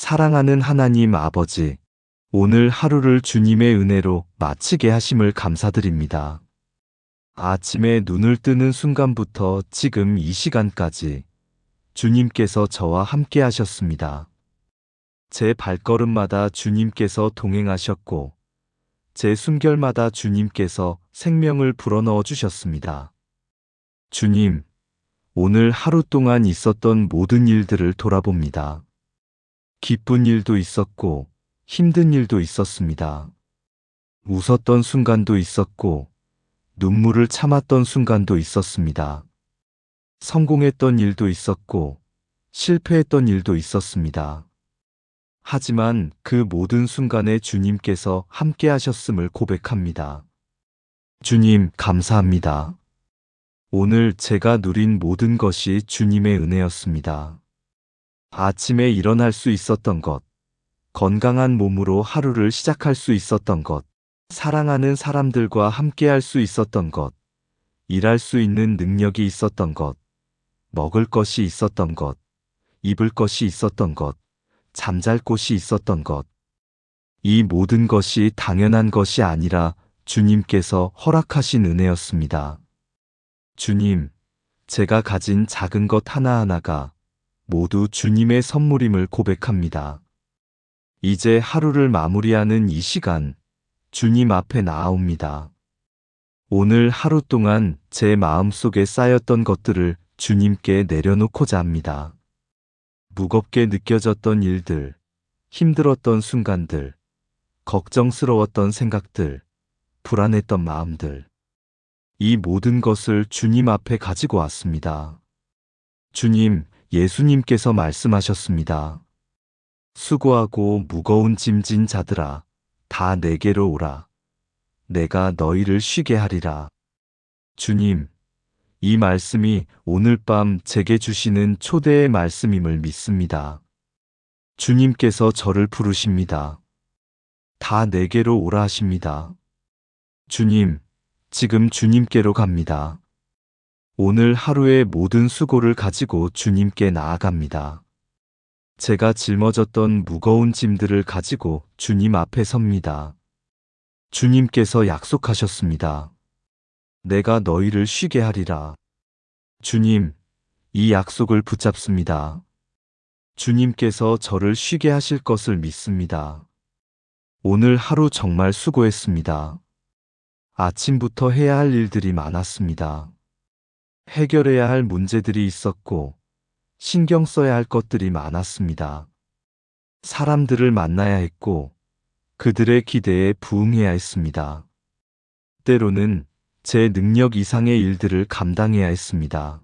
사랑하는 하나님 아버지, 오늘 하루를 주님의 은혜로 마치게 하심을 감사드립니다. 아침에 눈을 뜨는 순간부터 지금 이 시간까지 주님께서 저와 함께 하셨습니다. 제 발걸음마다 주님께서 동행하셨고, 제 숨결마다 주님께서 생명을 불어넣어 주셨습니다. 주님, 오늘 하루 동안 있었던 모든 일들을 돌아봅니다. 기쁜 일도 있었고, 힘든 일도 있었습니다. 웃었던 순간도 있었고, 눈물을 참았던 순간도 있었습니다. 성공했던 일도 있었고, 실패했던 일도 있었습니다. 하지만 그 모든 순간에 주님께서 함께 하셨음을 고백합니다. 주님, 감사합니다. 오늘 제가 누린 모든 것이 주님의 은혜였습니다. 아침에 일어날 수 있었던 것, 건강한 몸으로 하루를 시작할 수 있었던 것, 사랑하는 사람들과 함께 할 수 있었던 것, 일할 수 있는 능력이 있었던 것, 먹을 것이 있었던 것, 입을 것이 있었던 것, 잠잘 곳이 있었던 것. 이 모든 것이 당연한 것이 아니라 주님께서 허락하신 은혜였습니다. 주님, 제가 가진 작은 것 하나하나가 모두 주님의 선물임을 고백합니다. 이제 하루를 마무리하는 이 시간, 주님 앞에 나아옵니다. 오늘 하루 동안 제 마음속에 쌓였던 것들을 주님께 내려놓고자 합니다. 무겁게 느껴졌던 일들, 힘들었던 순간들, 걱정스러웠던 생각들, 불안했던 마음들. 이 모든 것을 주님 앞에 가지고 왔습니다. 주님, 예수님께서 말씀하셨습니다. 수고하고 무거운 짐진 자들아, 다 내게로 오라. 내가 너희를 쉬게 하리라. 주님, 이 말씀이 오늘 밤 제게 주시는 초대의 말씀임을 믿습니다. 주님께서 저를 부르십니다. 다 내게로 오라 하십니다. 주님, 지금 주님께로 갑니다. 오늘 하루의 모든 수고를 가지고 주님께 나아갑니다. 제가 짊어졌던 무거운 짐들을 가지고 주님 앞에 섭니다. 주님께서 약속하셨습니다. 내가 너희를 쉬게 하리라. 주님, 이 약속을 붙잡습니다. 주님께서 저를 쉬게 하실 것을 믿습니다. 오늘 하루 정말 수고했습니다. 아침부터 해야 할 일들이 많았습니다. 해결해야 할 문제들이 있었고, 신경 써야 할 것들이 많았습니다. 사람들을 만나야 했고, 그들의 기대에 부응해야 했습니다. 때로는 제 능력 이상의 일들을 감당해야 했습니다.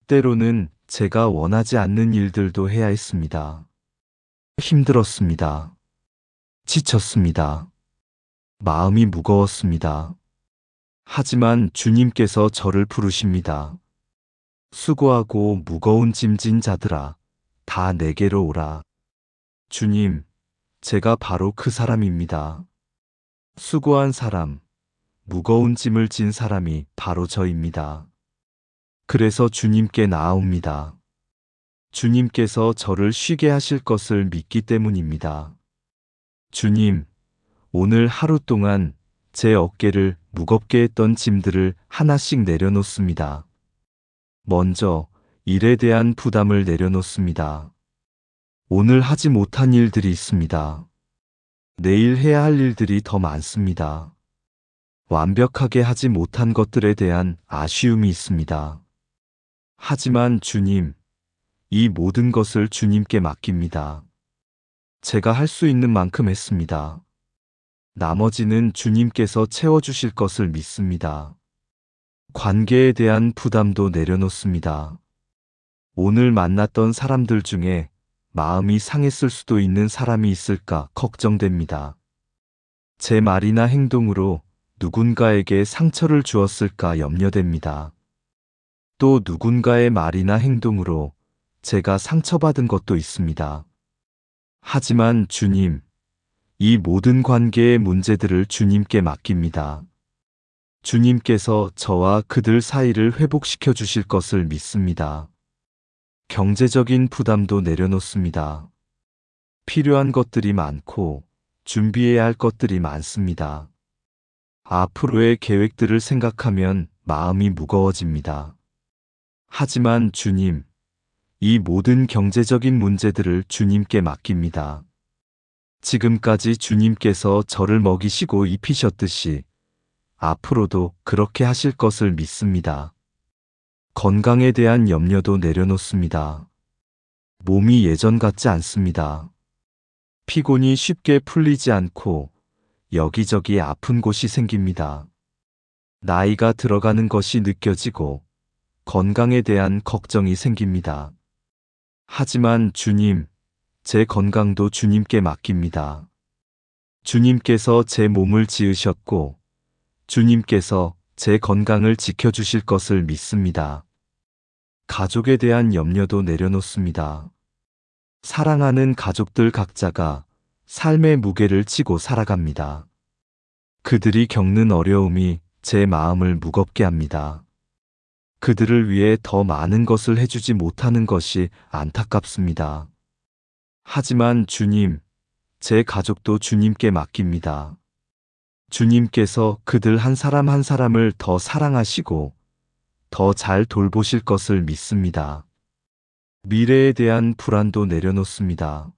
때로는 제가 원하지 않는 일들도 해야 했습니다. 힘들었습니다. 지쳤습니다. 마음이 무거웠습니다. 하지만 주님께서 저를 부르십니다. 수고하고 무거운 짐진 자들아, 다 내게로 오라. 주님, 제가 바로 그 사람입니다. 수고한 사람, 무거운 짐을 진 사람이 바로 저입니다. 그래서 주님께 나아옵니다. 주님께서 저를 쉬게 하실 것을 믿기 때문입니다. 주님, 오늘 하루 동안 제 어깨를 무겁게 했던 짐들을 하나씩 내려놓습니다. 먼저 일에 대한 부담을 내려놓습니다. 오늘 하지 못한 일들이 있습니다. 내일 해야 할 일들이 더 많습니다. 완벽하게 하지 못한 것들에 대한 아쉬움이 있습니다. 하지만 주님, 이 모든 것을 주님께 맡깁니다. 제가 할 수 있는 만큼 했습니다. 나머지는 주님께서 채워주실 것을 믿습니다. 관계에 대한 부담도 내려놓습니다. 오늘 만났던 사람들 중에 마음이 상했을 수도 있는 사람이 있을까 걱정됩니다. 제 말이나 행동으로 누군가에게 상처를 주었을까 염려됩니다. 또 누군가의 말이나 행동으로 제가 상처받은 것도 있습니다. 하지만 주님, 이 모든 관계의 문제들을 주님께 맡깁니다. 주님께서 저와 그들 사이를 회복시켜 주실 것을 믿습니다. 경제적인 부담도 내려놓습니다. 필요한 것들이 많고 준비해야 할 것들이 많습니다. 앞으로의 계획들을 생각하면 마음이 무거워집니다. 하지만 주님, 이 모든 경제적인 문제들을 주님께 맡깁니다. 지금까지 주님께서 저를 먹이시고 입히셨듯이 앞으로도 그렇게 하실 것을 믿습니다. 건강에 대한 염려도 내려놓습니다. 몸이 예전 같지 않습니다. 피곤이 쉽게 풀리지 않고 여기저기 아픈 곳이 생깁니다. 나이가 들어가는 것이 느껴지고 건강에 대한 걱정이 생깁니다. 하지만 주님, 제 건강도 주님께 맡깁니다. 주님께서 제 몸을 지으셨고 주님께서 제 건강을 지켜주실 것을 믿습니다. 가족에 대한 염려도 내려놓습니다. 사랑하는 가족들 각자가 삶의 무게를 지고 살아갑니다. 그들이 겪는 어려움이 제 마음을 무겁게 합니다. 그들을 위해 더 많은 것을 해주지 못하는 것이 안타깝습니다. 하지만 주님, 제 가족도 주님께 맡깁니다. 주님께서 그들 한 사람 한 사람을 더 사랑하시고 더 잘 돌보실 것을 믿습니다. 미래에 대한 불안도 내려놓습니다.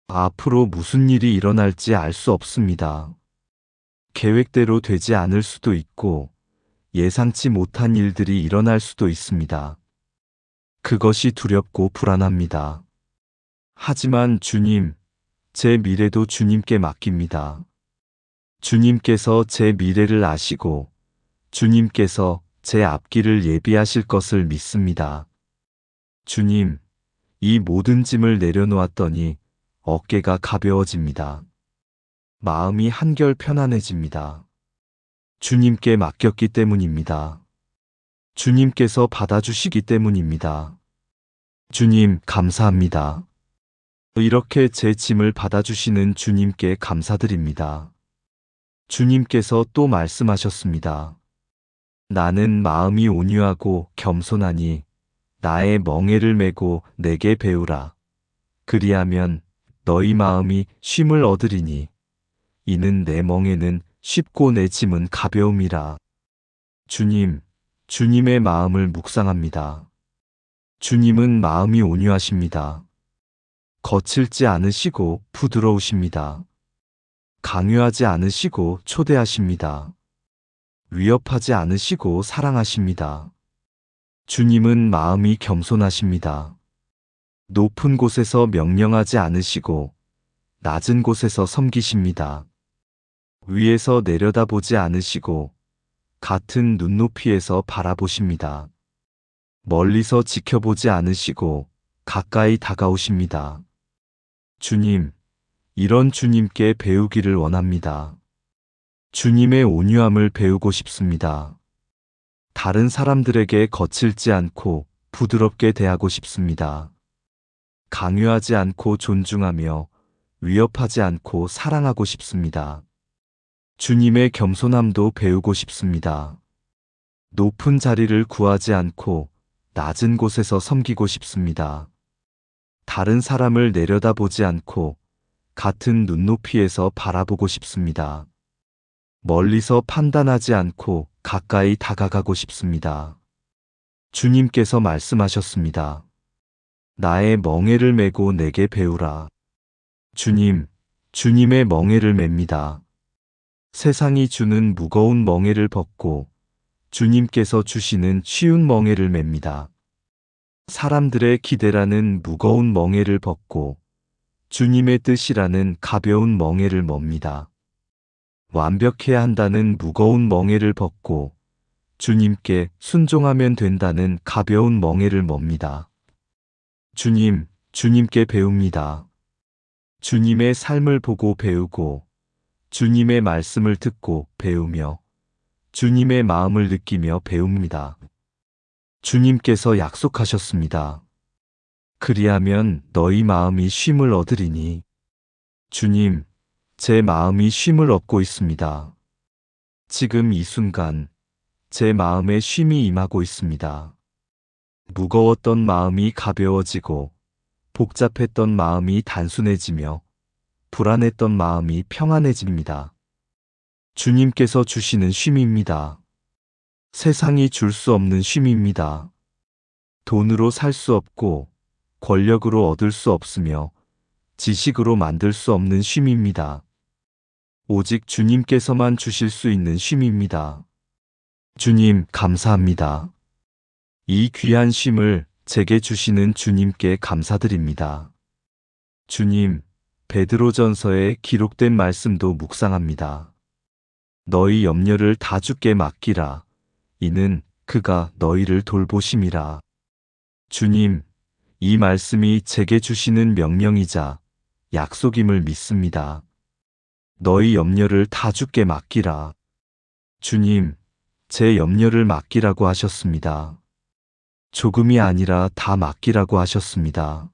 앞으로 무슨 일이 일어날지 알 수 없습니다. 계획대로 되지 않을 수도 있고 예상치 못한 일들이 일어날 수도 있습니다. 그것이 두렵고 불안합니다. 하지만 주님, 제 미래도 주님께 맡깁니다. 주님께서 제 미래를 아시고 주님께서 제 앞길을 예비하실 것을 믿습니다. 주님, 이 모든 짐을 내려놓았더니 어깨가 가벼워집니다. 마음이 한결 편안해집니다. 주님께 맡겼기 때문입니다. 주님께서 받아주시기 때문입니다. 주님, 감사합니다. 이렇게 제 짐을 받아주시는 주님께 감사드립니다. 주님께서 또 말씀하셨습니다. 나는 마음이 온유하고 겸손하니 나의 멍에를 메고 내게 배우라. 그리하면 너희 마음이 쉼을 얻으리니 이는 내 멍에는 쉽고 내 짐은 가벼움이라. 주님, 주님의 마음을 묵상합니다. 주님은 마음이 온유하십니다. 거칠지 않으시고 부드러우십니다. 강요하지 않으시고 초대하십니다. 위협하지 않으시고 사랑하십니다. 주님은 마음이 겸손하십니다. 높은 곳에서 명령하지 않으시고 낮은 곳에서 섬기십니다. 위에서 내려다보지 않으시고 같은 눈높이에서 바라보십니다. 멀리서 지켜보지 않으시고 가까이 다가오십니다. 주님, 이런 주님께 배우기를 원합니다. 주님의 온유함을 배우고 싶습니다. 다른 사람들에게 거칠지 않고 부드럽게 대하고 싶습니다. 강요하지 않고 존중하며 위협하지 않고 사랑하고 싶습니다. 주님의 겸손함도 배우고 싶습니다. 높은 자리를 구하지 않고 낮은 곳에서 섬기고 싶습니다. 다른 사람을 내려다보지 않고 같은 눈높이에서 바라보고 싶습니다. 멀리서 판단하지 않고 가까이 다가가고 싶습니다. 주님께서 말씀하셨습니다. 나의 멍에를 메고 내게 배우라. 주님, 주님의 멍에를 맵니다. 세상이 주는 무거운 멍에를 벗고 주님께서 주시는 쉬운 멍에를 맵니다. 사람들의 기대라는 무거운 멍에를 벗고 주님의 뜻이라는 가벼운 멍에를 멉니다. 완벽해야 한다는 무거운 멍에를 벗고 주님께 순종하면 된다는 가벼운 멍에를 멉니다. 주님, 주님께 배웁니다. 주님의 삶을 보고 배우고 주님의 말씀을 듣고 배우며 주님의 마음을 느끼며 배웁니다. 주님께서 약속하셨습니다. 그리하면 너희 마음이 쉼을 얻으리니. 주님, 제 마음이 쉼을 얻고 있습니다. 지금 이 순간 제 마음에 쉼이 임하고 있습니다. 무거웠던 마음이 가벼워지고 복잡했던 마음이 단순해지며 불안했던 마음이 평안해집니다. 주님께서 주시는 쉼입니다. 세상이 줄 수 없는 쉼입니다. 돈으로 살 수 없고 권력으로 얻을 수 없으며 지식으로 만들 수 없는 쉼입니다. 오직 주님께서만 주실 수 있는 쉼입니다. 주님, 감사합니다. 이 귀한 쉼을 제게 주시는 주님께 감사드립니다. 주님, 베드로전서에 기록된 말씀도 묵상합니다. 너희 염려를 다 주께 맡기라. 이는 그가 너희를 돌보심이라. 주님, 이 말씀이 제게 주시는 명령이자 약속임을 믿습니다. 너희 염려를 다 주께 맡기라. 주님, 제 염려를 맡기라고 하셨습니다. 조금이 아니라 다 맡기라고 하셨습니다.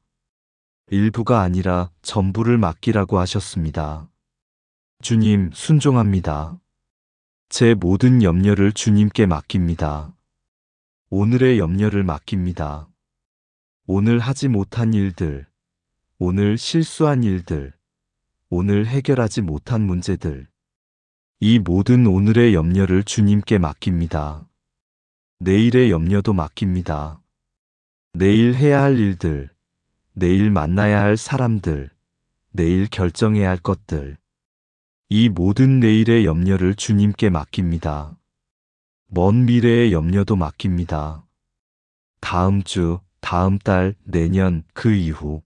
일부가 아니라 전부를 맡기라고 하셨습니다. 주님, 순종합니다. 제 모든 염려를 주님께 맡깁니다. 오늘의 염려를 맡깁니다. 오늘 하지 못한 일들, 오늘 실수한 일들, 오늘 해결하지 못한 문제들, 이 모든 오늘의 염려를 주님께 맡깁니다. 내일의 염려도 맡깁니다. 내일 해야 할 일들, 내일 만나야 할 사람들, 내일 결정해야 할 것들, 이 모든 내일의 염려를 주님께 맡깁니다. 먼 미래의 염려도 맡깁니다. 다음 주, 다음 달, 내년, 그 이후,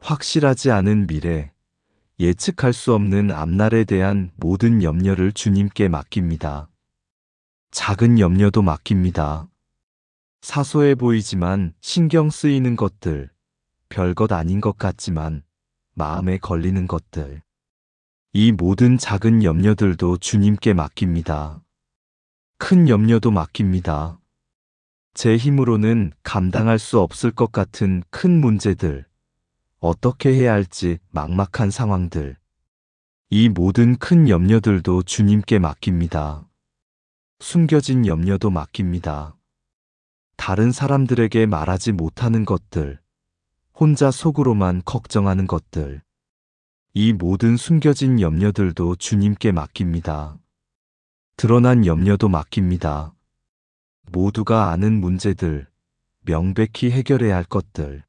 확실하지 않은 미래, 예측할 수 없는 앞날에 대한 모든 염려를 주님께 맡깁니다. 작은 염려도 맡깁니다. 사소해 보이지만 신경 쓰이는 것들, 별것 아닌 것 같지만 마음에 걸리는 것들, 이 모든 작은 염려들도 주님께 맡깁니다. 큰 염려도 맡깁니다. 제 힘으로는 감당할 수 없을 것 같은 큰 문제들, 어떻게 해야 할지 막막한 상황들, 이 모든 큰 염려들도 주님께 맡깁니다. 숨겨진 염려도 맡깁니다. 다른 사람들에게 말하지 못하는 것들, 혼자 속으로만 걱정하는 것들, 이 모든 숨겨진 염려들도 주님께 맡깁니다. 드러난 염려도 맡깁니다. 모두가 아는 문제들, 명백히 해결해야 할 것들,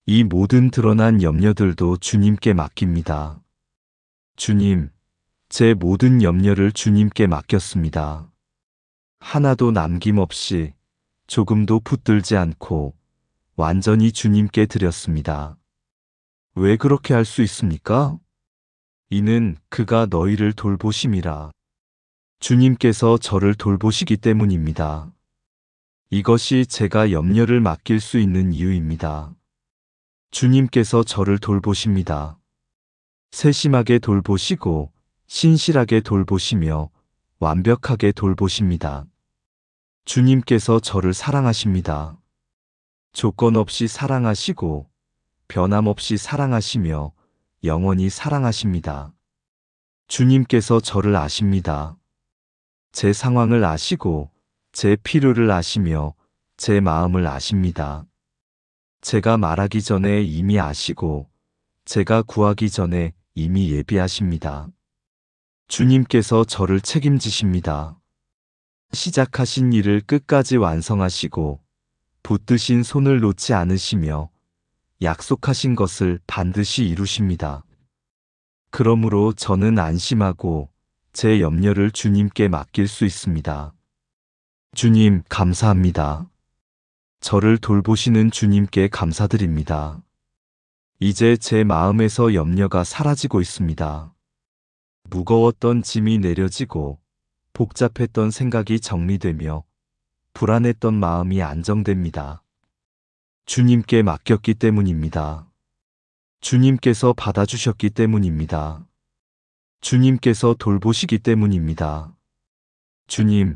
이 모든 드러난 염려들도 주님께 맡깁니다. 주님, 제 모든 염려를 주님께 맡겼습니다. 하나도 남김없이, 조금도 붙들지 않고 완전히 주님께 드렸습니다. 왜 그렇게 할 수 있습니까? 이는 그가 너희를 돌보심이라. 주님께서 저를 돌보시기 때문입니다. 이것이 제가 염려를 맡길 수 있는 이유입니다. 주님께서 저를 돌보십니다. 세심하게 돌보시고 신실하게 돌보시며 완벽하게 돌보십니다. 주님께서 저를 사랑하십니다. 조건 없이 사랑하시고 변함없이 사랑하시며 영원히 사랑하십니다. 주님께서 저를 아십니다. 제 상황을 아시고 제 필요를 아시며 제 마음을 아십니다. 제가 말하기 전에 이미 아시고 제가 구하기 전에 이미 예비하십니다. 주님께서 저를 책임지십니다. 시작하신 일을 끝까지 완성하시고 붙드신 손을 놓지 않으시며 약속하신 것을 반드시 이루십니다. 그러므로 저는 안심하고 제 염려를 주님께 맡길 수 있습니다. 주님, 감사합니다. 저를 돌보시는 주님께 감사드립니다. 이제 제 마음에서 염려가 사라지고 있습니다. 무거웠던 짐이 내려지고 복잡했던 생각이 정리되며 불안했던 마음이 안정됩니다. 주님께 맡겼기 때문입니다. 주님께서 받아주셨기 때문입니다. 주님께서 돌보시기 때문입니다. 주님,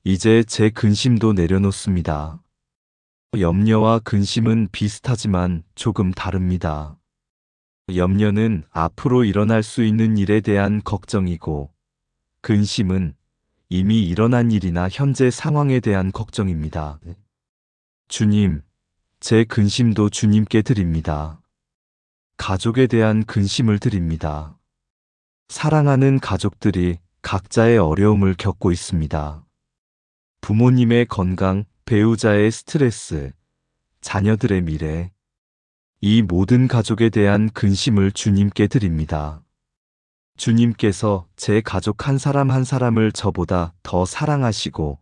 이제 제 근심도 내려놓습니다. 염려와 근심은 비슷하지만 조금 다릅니다. 염려는 앞으로 일어날 수 있는 일에 대한 걱정이고, 근심은 이미 일어난 일이나 현재 상황에 대한 걱정입니다. 주님, 제 근심도 주님께 드립니다. 가족에 대한 근심을 드립니다. 사랑하는 가족들이 각자의 어려움을 겪고 있습니다. 부모님의 건강, 배우자의 스트레스, 자녀들의 미래, 이 모든 가족에 대한 근심을 주님께 드립니다. 주님께서 제 가족 한 사람 한 사람을 저보다 더 사랑하시고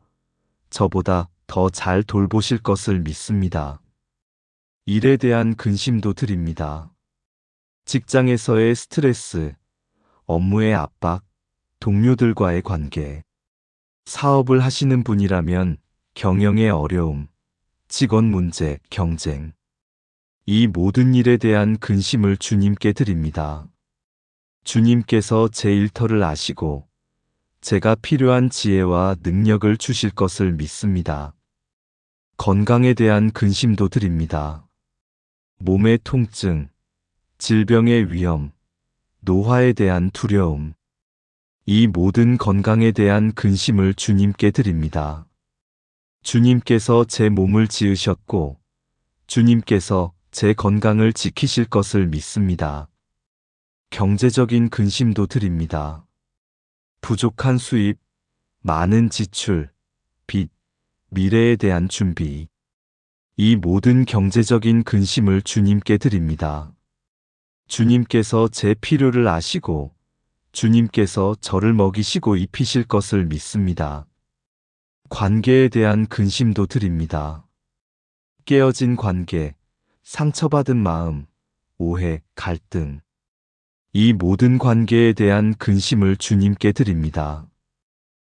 저보다 더 잘 돌보실 것을 믿습니다. 일에 대한 근심도 드립니다. 직장에서의 스트레스, 업무의 압박, 동료들과의 관계, 사업을 하시는 분이라면 경영의 어려움, 직원 문제, 경쟁, 이 모든 일에 대한 근심을 주님께 드립니다. 주님께서 제 일터를 아시고 제가 필요한 지혜와 능력을 주실 것을 믿습니다. 건강에 대한 근심도 드립니다. 몸의 통증, 질병의 위험, 노화에 대한 두려움, 이 모든 건강에 대한 근심을 주님께 드립니다. 주님께서 제 몸을 지으셨고 주님께서 제 건강을 지키실 것을 믿습니다. 경제적인 근심도 드립니다. 부족한 수입, 많은 지출, 빚, 미래에 대한 준비, 이 모든 경제적인 근심을 주님께 드립니다. 주님께서 제 필요를 아시고 주님께서 저를 먹이시고 입히실 것을 믿습니다. 관계에 대한 근심도 드립니다. 깨어진 관계, 상처받은 마음, 오해, 갈등, 이 모든 관계에 대한 근심을 주님께 드립니다.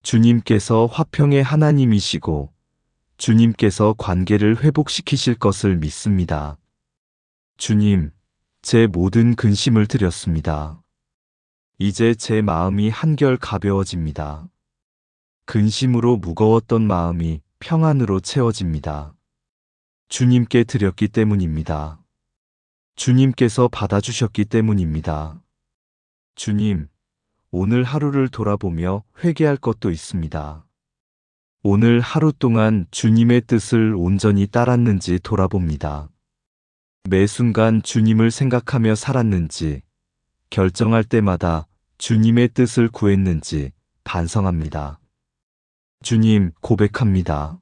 주님께서 화평의 하나님이시고 주님께서 관계를 회복시키실 것을 믿습니다. 주님, 제 모든 근심을 드렸습니다. 이제 제 마음이 한결 가벼워집니다. 근심으로 무거웠던 마음이 평안으로 채워집니다. 주님께 드렸기 때문입니다. 주님께서 받아주셨기 때문입니다. 주님, 오늘 하루를 돌아보며 회개할 것도 있습니다. 오늘 하루 동안 주님의 뜻을 온전히 따랐는지 돌아봅니다. 매 순간 주님을 생각하며 살았는지, 결정할 때마다 주님의 뜻을 구했는지 반성합니다. 주님, 고백합니다.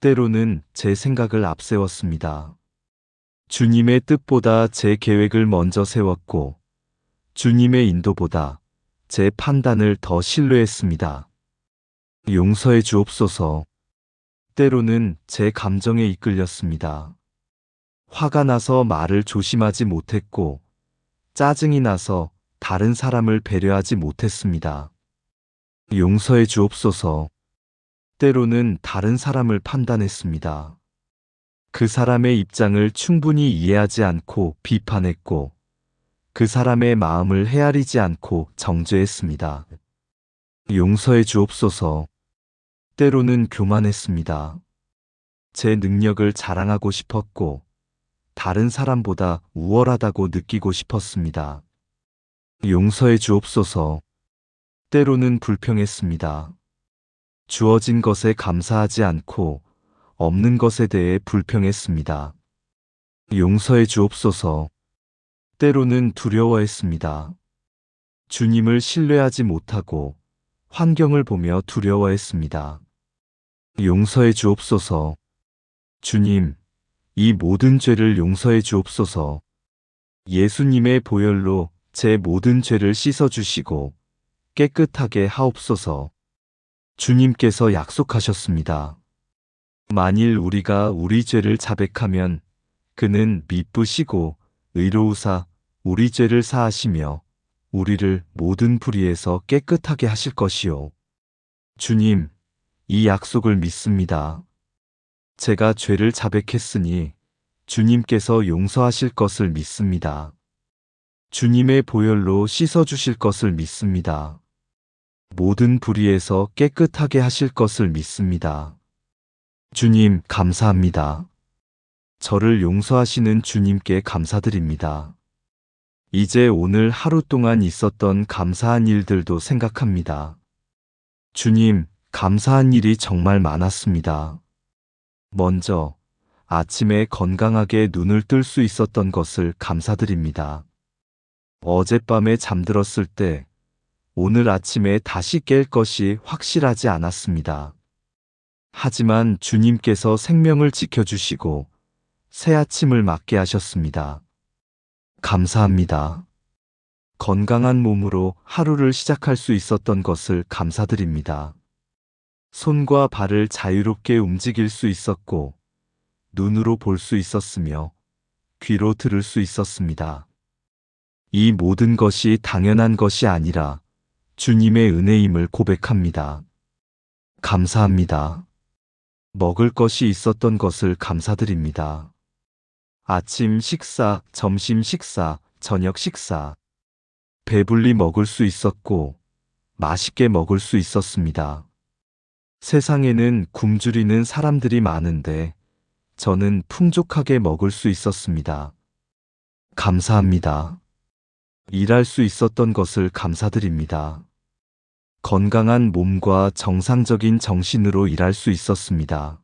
때로는 제 생각을 앞세웠습니다. 주님의 뜻보다 제 계획을 먼저 세웠고, 주님의 인도보다 제 판단을 더 신뢰했습니다. 용서해 주옵소서. 때로는 제 감정에 이끌렸습니다. 화가 나서 말을 조심하지 못했고, 짜증이 나서 다른 사람을 배려하지 못했습니다. 용서해 주옵소서. 때로는 다른 사람을 판단했습니다. 그 사람의 입장을 충분히 이해하지 않고 비판했고, 그 사람의 마음을 헤아리지 않고 정죄했습니다. 용서해 주옵소서. 때로는 교만했습니다. 제 능력을 자랑하고 싶었고, 다른 사람보다 우월하다고 느끼고 싶었습니다. 용서해 주옵소서. 때로는 불평했습니다. 주어진 것에 감사하지 않고 없는 것에 대해 불평했습니다. 용서해 주옵소서. 때로는 두려워했습니다. 주님을 신뢰하지 못하고 환경을 보며 두려워했습니다. 용서해 주옵소서. 주님, 이 모든 죄를 용서해 주옵소서. 예수님의 보혈로 제 모든 죄를 씻어주시고 깨끗하게 하옵소서. 주님께서 약속하셨습니다. 만일 우리가 우리 죄를 자백하면 그는 미쁘시고 의로우사 우리 죄를 사하시며 우리를 모든 불의에서 깨끗하게 하실 것이요. 주님, 이 약속을 믿습니다. 제가 죄를 자백했으니 주님께서 용서하실 것을 믿습니다. 주님의 보혈로 씻어주실 것을 믿습니다. 모든 불의에서 깨끗하게 하실 것을 믿습니다. 주님, 감사합니다. 저를 용서하시는 주님께 감사드립니다. 이제 오늘 하루 동안 있었던 감사한 일들도 생각합니다. 주님, 감사한 일이 정말 많았습니다. 먼저, 아침에 건강하게 눈을 뜰 수 있었던 것을 감사드립니다. 어젯밤에 잠들었을 때 오늘 아침에 다시 깰 것이 확실하지 않았습니다. 하지만 주님께서 생명을 지켜주시고 새 아침을 맞게 하셨습니다. 감사합니다. 건강한 몸으로 하루를 시작할 수 있었던 것을 감사드립니다. 손과 발을 자유롭게 움직일 수 있었고, 눈으로 볼 수 있었으며, 귀로 들을 수 있었습니다. 이 모든 것이 당연한 것이 아니라 주님의 은혜임을 고백합니다. 감사합니다. 먹을 것이 있었던 것을 감사드립니다. 아침 식사, 점심 식사, 저녁 식사. 배불리 먹을 수 있었고, 맛있게 먹을 수 있었습니다. 세상에는 굶주리는 사람들이 많은데, 저는 풍족하게 먹을 수 있었습니다. 감사합니다. 일할 수 있었던 것을 감사드립니다. 건강한 몸과 정상적인 정신으로 일할 수 있었습니다.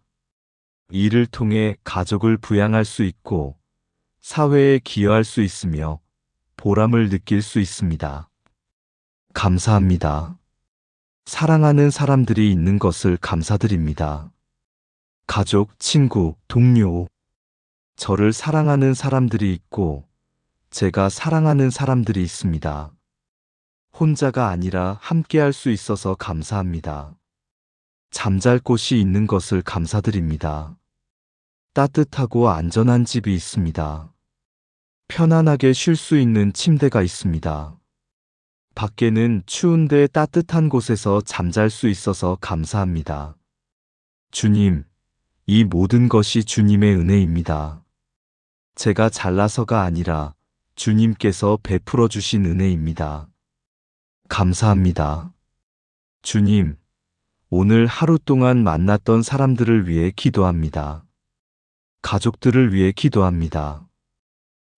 일을 통해 가족을 부양할 수 있고, 사회에 기여할 수 있으며, 보람을 느낄 수 있습니다. 감사합니다. 사랑하는 사람들이 있는 것을 감사드립니다. 가족, 친구, 동료. 저를 사랑하는 사람들이 있고, 제가 사랑하는 사람들이 있습니다. 혼자가 아니라 함께 할 수 있어서 감사합니다. 잠잘 곳이 있는 것을 감사드립니다. 따뜻하고 안전한 집이 있습니다. 편안하게 쉴 수 있는 침대가 있습니다. 밖에는 추운데 따뜻한 곳에서 잠잘 수 있어서 감사합니다. 주님, 이 모든 것이 주님의 은혜입니다. 제가 잘나서가 아니라 주님께서 베풀어 주신 은혜입니다. 감사합니다. 주님, 오늘 하루 동안 만났던 사람들을 위해 기도합니다. 가족들을 위해 기도합니다.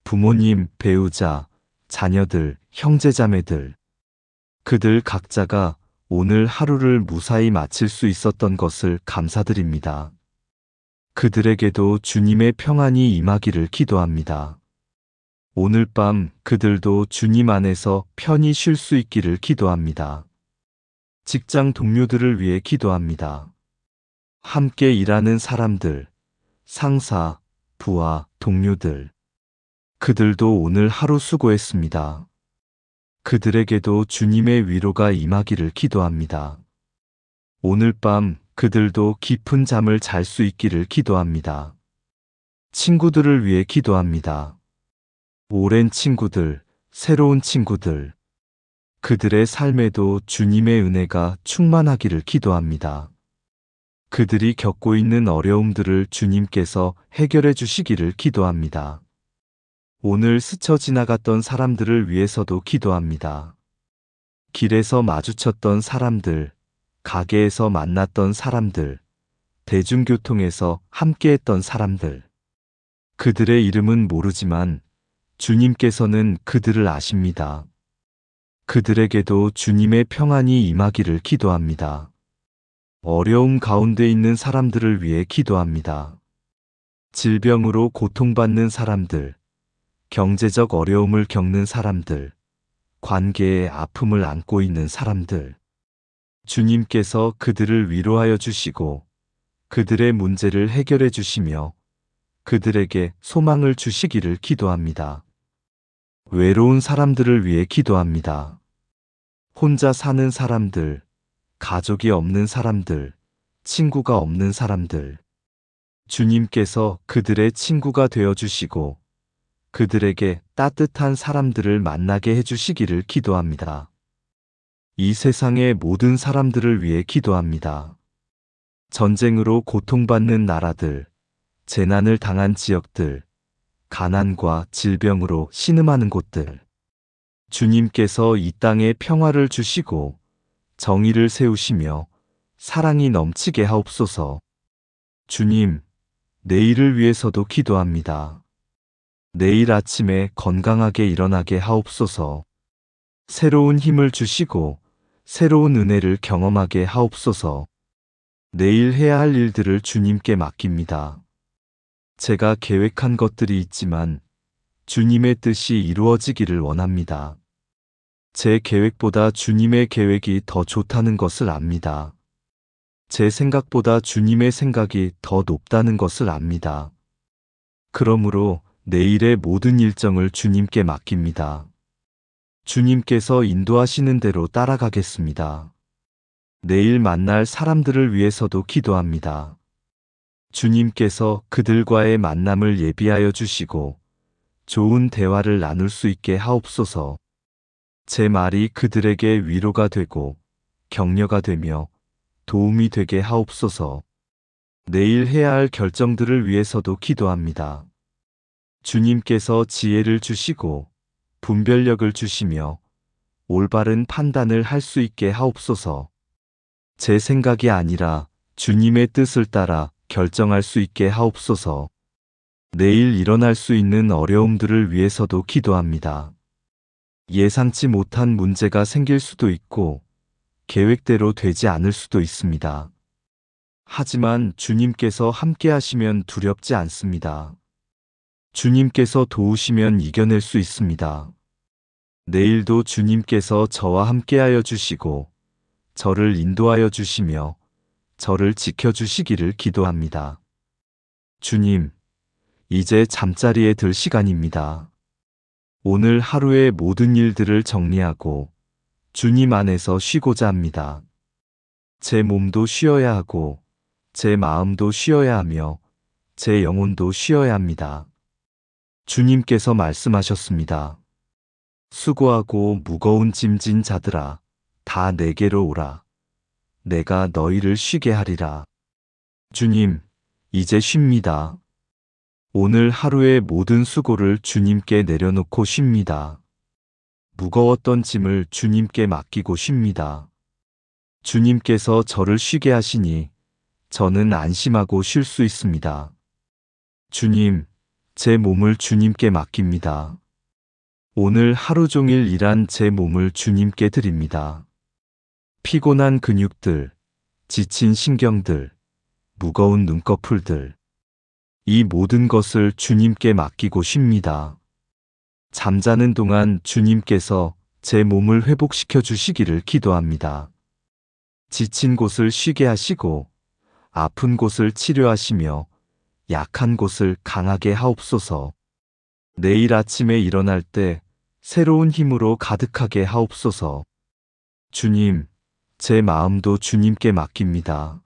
부모님, 배우자, 자녀들, 형제자매들. 그들 각자가 오늘 하루를 무사히 마칠 수 있었던 것을 감사드립니다. 그들에게도 주님의 평안이 임하기를 기도합니다. 오늘 밤 그들도 주님 안에서 편히 쉴 수 있기를 기도합니다. 직장 동료들을 위해 기도합니다. 함께 일하는 사람들, 상사, 부하, 동료들. 그들도 오늘 하루 수고했습니다. 그들에게도 주님의 위로가 임하기를 기도합니다. 오늘 밤 그들도 깊은 잠을 잘 수 있기를 기도합니다. 친구들을 위해 기도합니다. 오랜 친구들, 새로운 친구들. 그들의 삶에도 주님의 은혜가 충만하기를 기도합니다. 그들이 겪고 있는 어려움들을 주님께서 해결해 주시기를 기도합니다. 오늘 스쳐 지나갔던 사람들을 위해서도 기도합니다. 길에서 마주쳤던 사람들, 가게에서 만났던 사람들, 대중교통에서 함께했던 사람들. 그들의 이름은 모르지만 주님께서는 그들을 아십니다. 그들에게도 주님의 평안이 임하기를 기도합니다. 어려움 가운데 있는 사람들을 위해 기도합니다. 질병으로 고통받는 사람들, 경제적 어려움을 겪는 사람들, 관계의 아픔을 안고 있는 사람들. 주님께서 그들을 위로하여 주시고 그들의 문제를 해결해 주시며 그들에게 소망을 주시기를 기도합니다. 외로운 사람들을 위해 기도합니다. 혼자 사는 사람들, 가족이 없는 사람들, 친구가 없는 사람들. 주님께서 그들의 친구가 되어 주시고 그들에게 따뜻한 사람들을 만나게 해주시기를 기도합니다. 이 세상의 모든 사람들을 위해 기도합니다. 전쟁으로 고통받는 나라들, 재난을 당한 지역들, 가난과 질병으로 신음하는 곳들. 주님께서 이 땅에 평화를 주시고 정의를 세우시며 사랑이 넘치게 하옵소서. 주님, 내일을 위해서도 기도합니다. 내일 아침에 건강하게 일어나게 하옵소서. 새로운 힘을 주시고 새로운 은혜를 경험하게 하옵소서. 내일 해야 할 일들을 주님께 맡깁니다. 제가 계획한 것들이 있지만 주님의 뜻이 이루어지기를 원합니다. 제 계획보다 주님의 계획이 더 좋다는 것을 압니다. 제 생각보다 주님의 생각이 더 높다는 것을 압니다. 그러므로 내일의 모든 일정을 주님께 맡깁니다. 주님께서 인도하시는 대로 따라가겠습니다. 내일 만날 사람들을 위해서도 기도합니다. 주님께서 그들과의 만남을 예비하여 주시고 좋은 대화를 나눌 수 있게 하옵소서. 제 말이 그들에게 위로가 되고 격려가 되며 도움이 되게 하옵소서. 내일 해야 할 결정들을 위해서도 기도합니다. 주님께서 지혜를 주시고 분별력을 주시며 올바른 판단을 할 수 있게 하옵소서. 제 생각이 아니라 주님의 뜻을 따라 결정할 수 있게 하옵소서. 내일 일어날 수 있는 어려움들을 위해서도 기도합니다. 예상치 못한 문제가 생길 수도 있고 계획대로 되지 않을 수도 있습니다. 하지만 주님께서 함께 하시면 두렵지 않습니다. 주님께서 도우시면 이겨낼 수 있습니다. 내일도 주님께서 저와 함께하여 주시고 저를 인도하여 주시며 저를 지켜주시기를 기도합니다. 주님, 이제 잠자리에 들 시간입니다. 오늘 하루의 모든 일들을 정리하고 주님 안에서 쉬고자 합니다. 제 몸도 쉬어야 하고 제 마음도 쉬어야 하며 제 영혼도 쉬어야 합니다. 주님께서 말씀하셨습니다. 수고하고 무거운 짐진 자들아, 다 내게로 오라. 내가 너희를 쉬게 하리라. 주님, 이제 쉽니다. 오늘 하루의 모든 수고를 주님께 내려놓고 쉽니다. 무거웠던 짐을 주님께 맡기고 쉽니다. 주님께서 저를 쉬게 하시니 저는 안심하고 쉴 수 있습니다. 주님, 제 몸을 주님께 맡깁니다. 오늘 하루 종일 일한 제 몸을 주님께 드립니다. 피곤한 근육들, 지친 신경들, 무거운 눈꺼풀들, 이 모든 것을 주님께 맡기고 쉽니다. 잠자는 동안 주님께서 제 몸을 회복시켜 주시기를 기도합니다. 지친 곳을 쉬게 하시고 아픈 곳을 치료하시며 약한 곳을 강하게 하옵소서. 내일 아침에 일어날 때 새로운 힘으로 가득하게 하옵소서. 주님, 제 마음도 주님께 맡깁니다.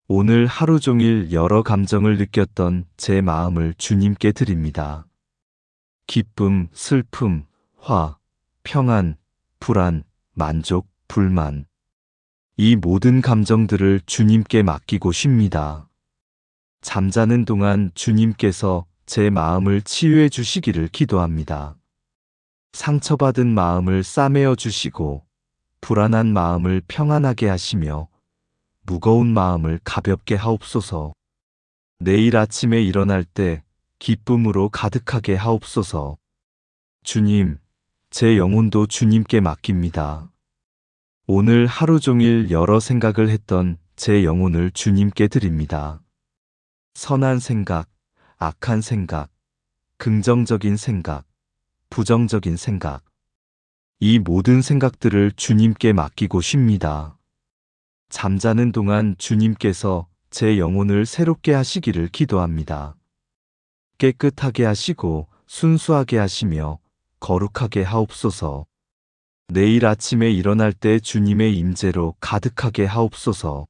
오늘 하루 종일 여러 감정을 느꼈던 제 마음을 주님께 드립니다. 기쁨, 슬픔, 화, 평안, 불안, 만족, 불만. 이 모든 감정들을 주님께 맡기고 쉽니다. 잠자는 동안 주님께서 제 마음을 치유해 주시기를 기도합니다. 상처받은 마음을 싸매어 주시고 불안한 마음을 평안하게 하시며 무거운 마음을 가볍게 하옵소서. 내일 아침에 일어날 때 기쁨으로 가득하게 하옵소서. 주님, 제 영혼도 주님께 맡깁니다. 오늘 하루 종일 여러 생각을 했던 제 영혼을 주님께 드립니다. 선한 생각, 악한 생각, 긍정적인 생각, 부정적인 생각. 이 모든 생각들을 주님께 맡기고 쉽니다. 잠자는 동안 주님께서 제 영혼을 새롭게 하시기를 기도합니다. 깨끗하게 하시고 순수하게 하시며 거룩하게 하옵소서. 내일 아침에 일어날 때 주님의 임재로 가득하게 하옵소서.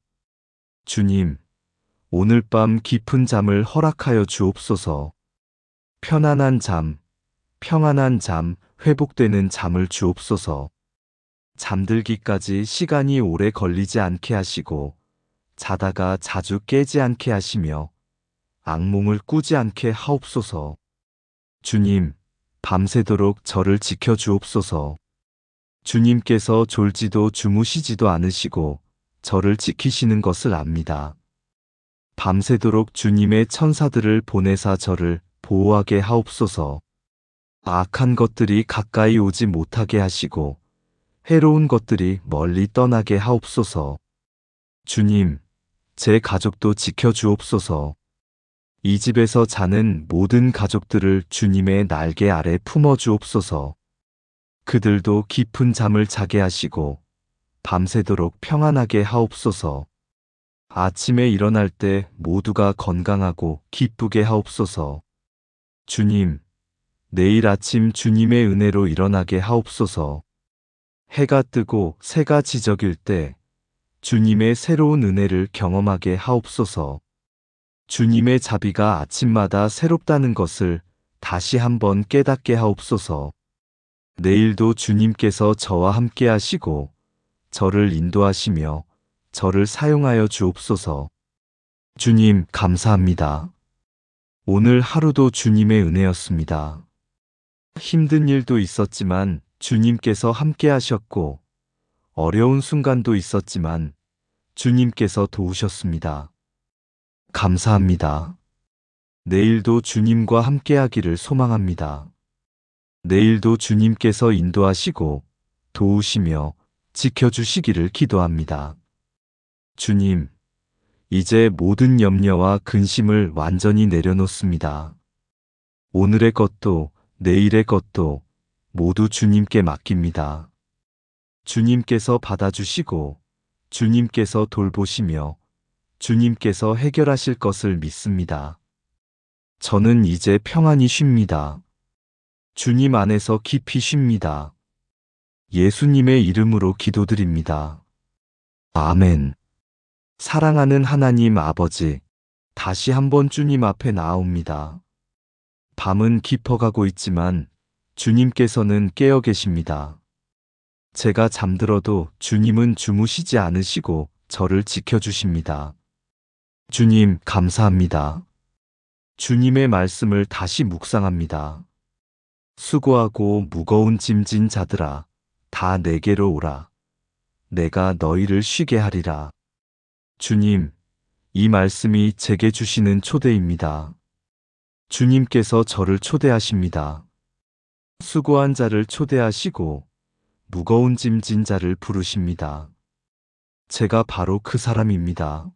주님, 오늘 밤 깊은 잠을 허락하여 주옵소서. 편안한 잠, 평안한 잠, 회복되는 잠을 주옵소서. 잠들기까지 시간이 오래 걸리지 않게 하시고 자다가 자주 깨지 않게 하시며 악몽을 꾸지 않게 하옵소서. 주님, 밤새도록 저를 지켜 주옵소서. 주님께서 졸지도 주무시지도 않으시고 저를 지키시는 것을 압니다. 밤새도록 주님의 천사들을 보내사 저를 보호하게 하옵소서. 악한 것들이 가까이 오지 못하게 하시고 해로운 것들이 멀리 떠나게 하옵소서. 주님, 제 가족도 지켜 주옵소서. 이 집에서 자는 모든 가족들을 주님의 날개 아래 품어 주옵소서. 그들도 깊은 잠을 자게 하시고 밤새도록 평안하게 하옵소서. 아침에 일어날 때 모두가 건강하고 기쁘게 하옵소서. 주님, 내일 아침 주님의 은혜로 일어나게 하옵소서. 해가 뜨고 새가 지저길 때 주님의 새로운 은혜를 경험하게 하옵소서. 주님의 자비가 아침마다 새롭다는 것을 다시 한번 깨닫게 하옵소서. 내일도 주님께서 저와 함께 하시고 저를 인도하시며 저를 사용하여 주옵소서. 주님, 감사합니다. 오늘 하루도 주님의 은혜였습니다. 힘든 일도 있었지만 주님께서 함께 하셨고, 어려운 순간도 있었지만 주님께서 도우셨습니다. 감사합니다. 내일도 주님과 함께 하기를 소망합니다. 내일도 주님께서 인도하시고 도우시며 지켜주시기를 기도합니다. 주님, 이제 모든 염려와 근심을 완전히 내려놓습니다. 오늘의 것도 내일의 것도 모두 주님께 맡깁니다. 주님께서 받아주시고 주님께서 돌보시며 주님께서 해결하실 것을 믿습니다. 저는 이제 평안히 쉽니다. 주님 안에서 깊이 쉽니다. 예수님의 이름으로 기도드립니다. 아멘. 사랑하는 하나님 아버지, 다시 한번 주님 앞에 나아옵니다. 밤은 깊어가고 있지만 주님께서는 깨어 계십니다. 제가 잠들어도 주님은 주무시지 않으시고 저를 지켜주십니다. 주님, 감사합니다. 주님의 말씀을 다시 묵상합니다. 수고하고 무거운 짐진 자들아, 다 내게로 오라. 내가 너희를 쉬게 하리라. 주님, 이 말씀이 제게 주시는 초대입니다. 주님께서 저를 초대하십니다. 수고한 자를 초대하시고 무거운 짐진 자를 부르십니다. 제가 바로 그 사람입니다.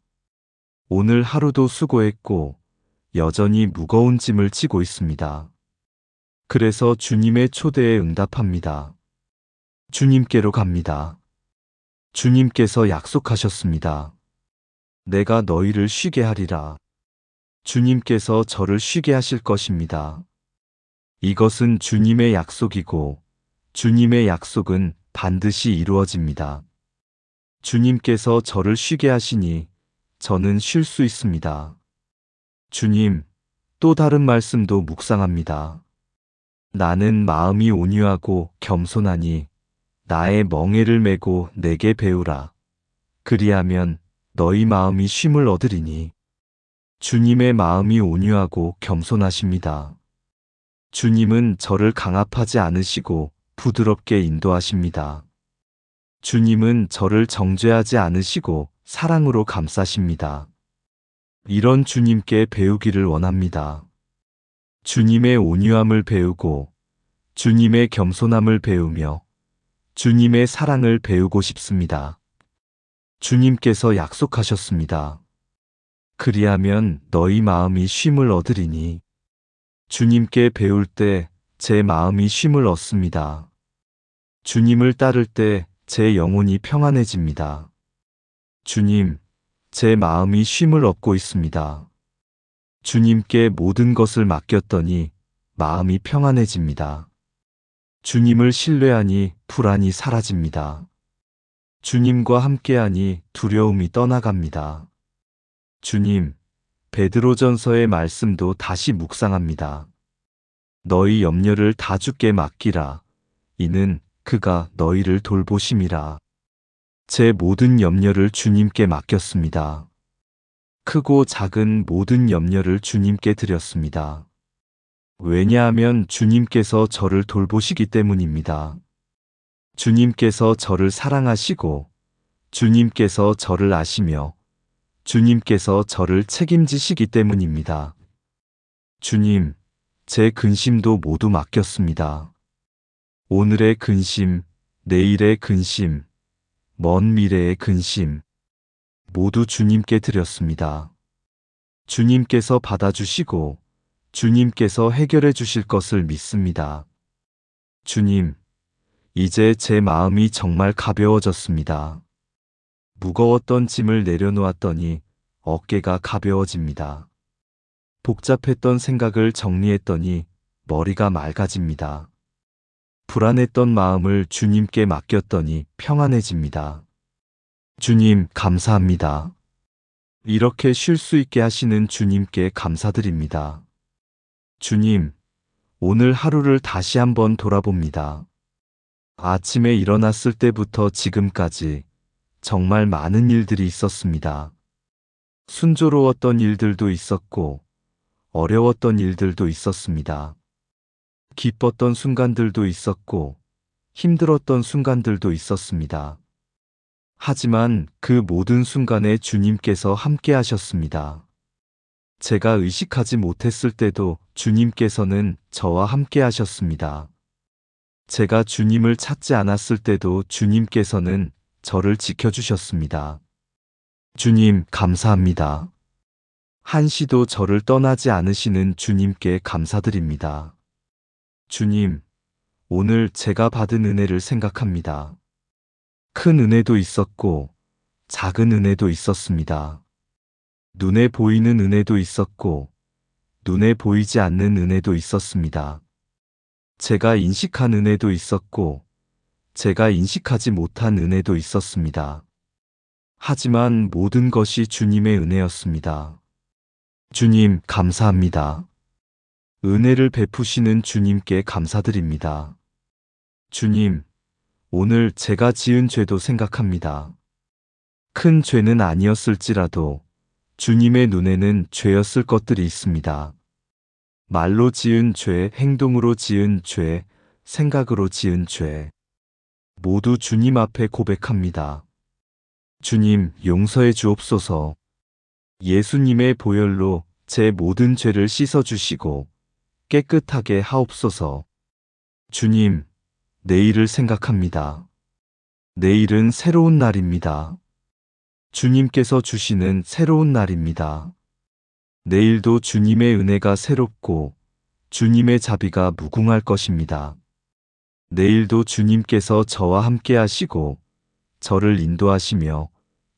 오늘 하루도 수고했고 여전히 무거운 짐을 지고 있습니다. 그래서 주님의 초대에 응답합니다. 주님께로 갑니다. 주님께서 약속하셨습니다. 내가 너희를 쉬게 하리라. 주님께서 저를 쉬게 하실 것입니다. 이것은 주님의 약속이고 주님의 약속은 반드시 이루어집니다. 주님께서 저를 쉬게 하시니 저는 쉴 수 있습니다. 주님, 또 다른 말씀도 묵상합니다. 나는 마음이 온유하고 겸손하니 나의 멍에를 메고 내게 배우라. 그리하면 너희 마음이 쉼을 얻으리니. 주님의 마음이 온유하고 겸손하십니다. 주님은 저를 강압하지 않으시고 부드럽게 인도하십니다. 주님은 저를 정죄하지 않으시고 사랑으로 감싸십니다. 이런 주님께 배우기를 원합니다. 주님의 온유함을 배우고 주님의 겸손함을 배우며 주님의 사랑을 배우고 싶습니다. 주님께서 약속하셨습니다. 그리하면 너희 마음이 쉼을 얻으리니. 주님께 배울 때 제 마음이 쉼을 얻습니다. 주님을 따를 때 제 영혼이 평안해집니다. 주님, 제 마음이 쉼을 얻고 있습니다. 주님께 모든 것을 맡겼더니 마음이 평안해집니다. 주님을 신뢰하니 불안이 사라집니다. 주님과 함께하니 두려움이 떠나갑니다. 주님, 베드로전서의 말씀도 다시 묵상합니다. 너희 염려를 다 주께 맡기라. 이는 그가 너희를 돌보심이라. 제 모든 염려를 주님께 맡겼습니다. 크고 작은 모든 염려를 주님께 드렸습니다. 왜냐하면 주님께서 저를 돌보시기 때문입니다. 주님께서 저를 사랑하시고 주님께서 저를 아시며 주님께서 저를 책임지시기 때문입니다. 주님, 제 근심도 모두 맡겼습니다. 오늘의 근심, 내일의 근심, 먼 미래의 근심, 모두 주님께 드렸습니다. 주님께서 받아주시고 주님께서 해결해 주실 것을 믿습니다. 주님, 이제 제 마음이 정말 가벼워졌습니다. 무거웠던 짐을 내려놓았더니 어깨가 가벼워집니다. 복잡했던 생각을 정리했더니 머리가 맑아집니다. 불안했던 마음을 주님께 맡겼더니 평안해집니다. 주님, 감사합니다. 이렇게 쉴 수 있게 하시는 주님께 감사드립니다. 주님, 오늘 하루를 다시 한번 돌아봅니다. 아침에 일어났을 때부터 지금까지 정말 많은 일들이 있었습니다. 순조로웠던 일들도 있었고, 어려웠던 일들도 있었습니다. 기뻤던 순간들도 있었고, 힘들었던 순간들도 있었습니다. 하지만 그 모든 순간에 주님께서 함께 하셨습니다. 제가 의식하지 못했을 때도 주님께서는 저와 함께 하셨습니다. 제가 주님을 찾지 않았을 때도 주님께서는 저를 지켜주셨습니다. 주님, 감사합니다. 한시도 저를 떠나지 않으시는 주님께 감사드립니다. 주님, 오늘 제가 받은 은혜를 생각합니다. 큰 은혜도 있었고, 작은 은혜도 있었습니다. 눈에 보이는 은혜도 있었고, 눈에 보이지 않는 은혜도 있었습니다. 제가 인식한 은혜도 있었고, 제가 인식하지 못한 은혜도 있었습니다. 하지만 모든 것이 주님의 은혜였습니다. 주님, 감사합니다. 은혜를 베푸시는 주님께 감사드립니다. 주님, 오늘 제가 지은 죄도 생각합니다. 큰 죄는 아니었을지라도 주님의 눈에는 죄였을 것들이 있습니다. 말로 지은 죄, 행동으로 지은 죄, 생각으로 지은 죄. 모두 주님 앞에 고백합니다. 주님, 용서해 주옵소서. 예수님의 보혈로 제 모든 죄를 씻어주시고 깨끗하게 하옵소서. 주님, 내일을 생각합니다. 내일은 새로운 날입니다. 주님께서 주시는 새로운 날입니다. 내일도 주님의 은혜가 새롭고 주님의 자비가 무궁할 것입니다. 내일도 주님께서 저와 함께 하시고 저를 인도하시며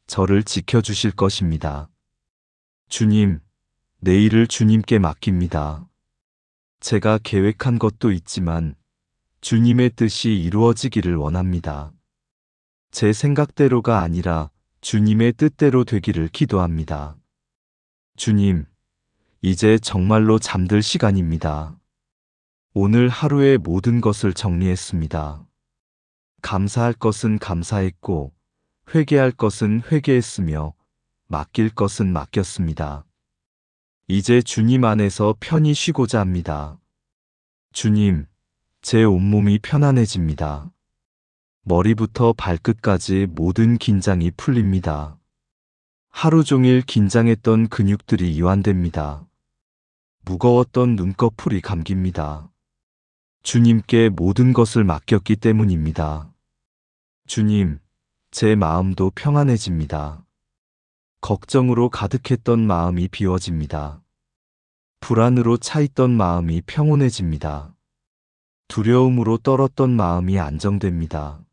저를 지켜주실 것입니다. 주님, 내일을 주님께 맡깁니다. 제가 계획한 것도 있지만 주님의 뜻이 이루어지기를 원합니다. 제 생각대로가 아니라 주님의 뜻대로 되기를 기도합니다. 주님, 이제 정말로 잠들 시간입니다. 오늘 하루의 모든 것을 정리했습니다. 감사할 것은 감사했고, 회개할 것은 회개했으며, 맡길 것은 맡겼습니다. 이제 주님 안에서 편히 쉬고자 합니다. 주님, 제 온몸이 편안해집니다. 머리부터 발끝까지 모든 긴장이 풀립니다. 하루 종일 긴장했던 근육들이 이완됩니다. 무거웠던 눈꺼풀이 감깁니다. 주님께 모든 것을 맡겼기 때문입니다. 주님, 제 마음도 평안해집니다. 걱정으로 가득했던 마음이 비워집니다. 불안으로 차있던 마음이 평온해집니다. 두려움으로 떨었던 마음이 안정됩니다.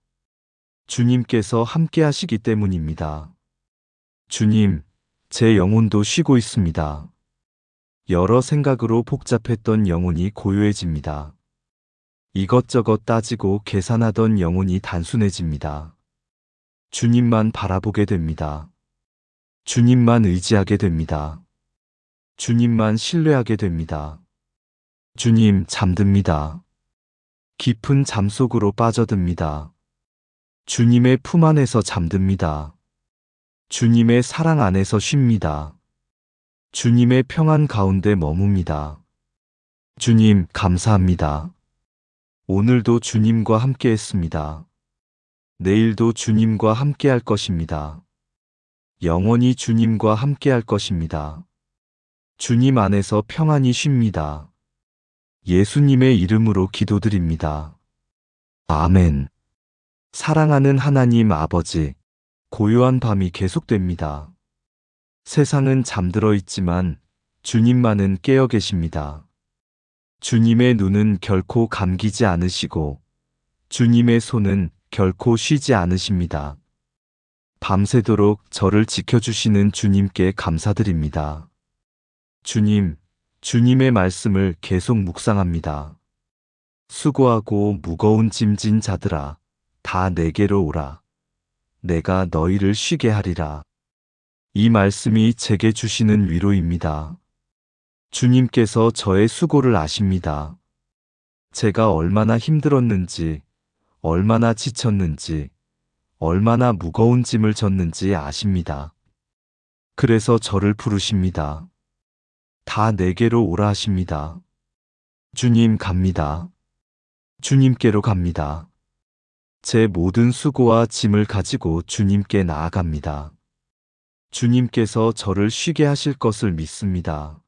주님께서 함께 하시기 때문입니다. 주님, 제 영혼도 쉬고 있습니다. 여러 생각으로 복잡했던 영혼이 고요해집니다. 이것저것 따지고 계산하던 영혼이 단순해집니다. 주님만 바라보게 됩니다. 주님만 의지하게 됩니다. 주님만 신뢰하게 됩니다. 주님, 잠듭니다. 깊은 잠 속으로 빠져듭니다. 주님의 품 안에서 잠듭니다. 주님의 사랑 안에서 쉽니다. 주님의 평안 가운데 머뭅니다. 주님, 감사합니다. 오늘도 주님과 함께 했습니다. 내일도 주님과 함께 할 것입니다. 영원히 주님과 함께 할 것입니다. 주님 안에서 평안히 쉽니다. 예수님의 이름으로 기도드립니다. 아멘. 사랑하는 하나님 아버지, 고요한 밤이 계속됩니다. 세상은 잠들어 있지만 주님만은 깨어 계십니다. 주님의 눈은 결코 감기지 않으시고 주님의 손은 결코 쉬지 않으십니다. 밤새도록 저를 지켜주시는 주님께 감사드립니다. 주님, 주님의 말씀을 계속 묵상합니다. 수고하고 무거운 짐진 자들아, 다 내게로 오라. 내가 너희를 쉬게 하리라. 이 말씀이 제게 주시는 위로입니다. 주님께서 저의 수고를 아십니다. 제가 얼마나 힘들었는지, 얼마나 지쳤는지, 얼마나 무거운 짐을 졌는지 아십니다. 그래서 저를 부르십니다. 다 내게로 오라 하십니다. 주님 갑니다. 주님께로 갑니다. 제 모든 수고와 짐을 가지고 주님께 나아갑니다. 주님께서 저를 쉬게 하실 것을 믿습니다.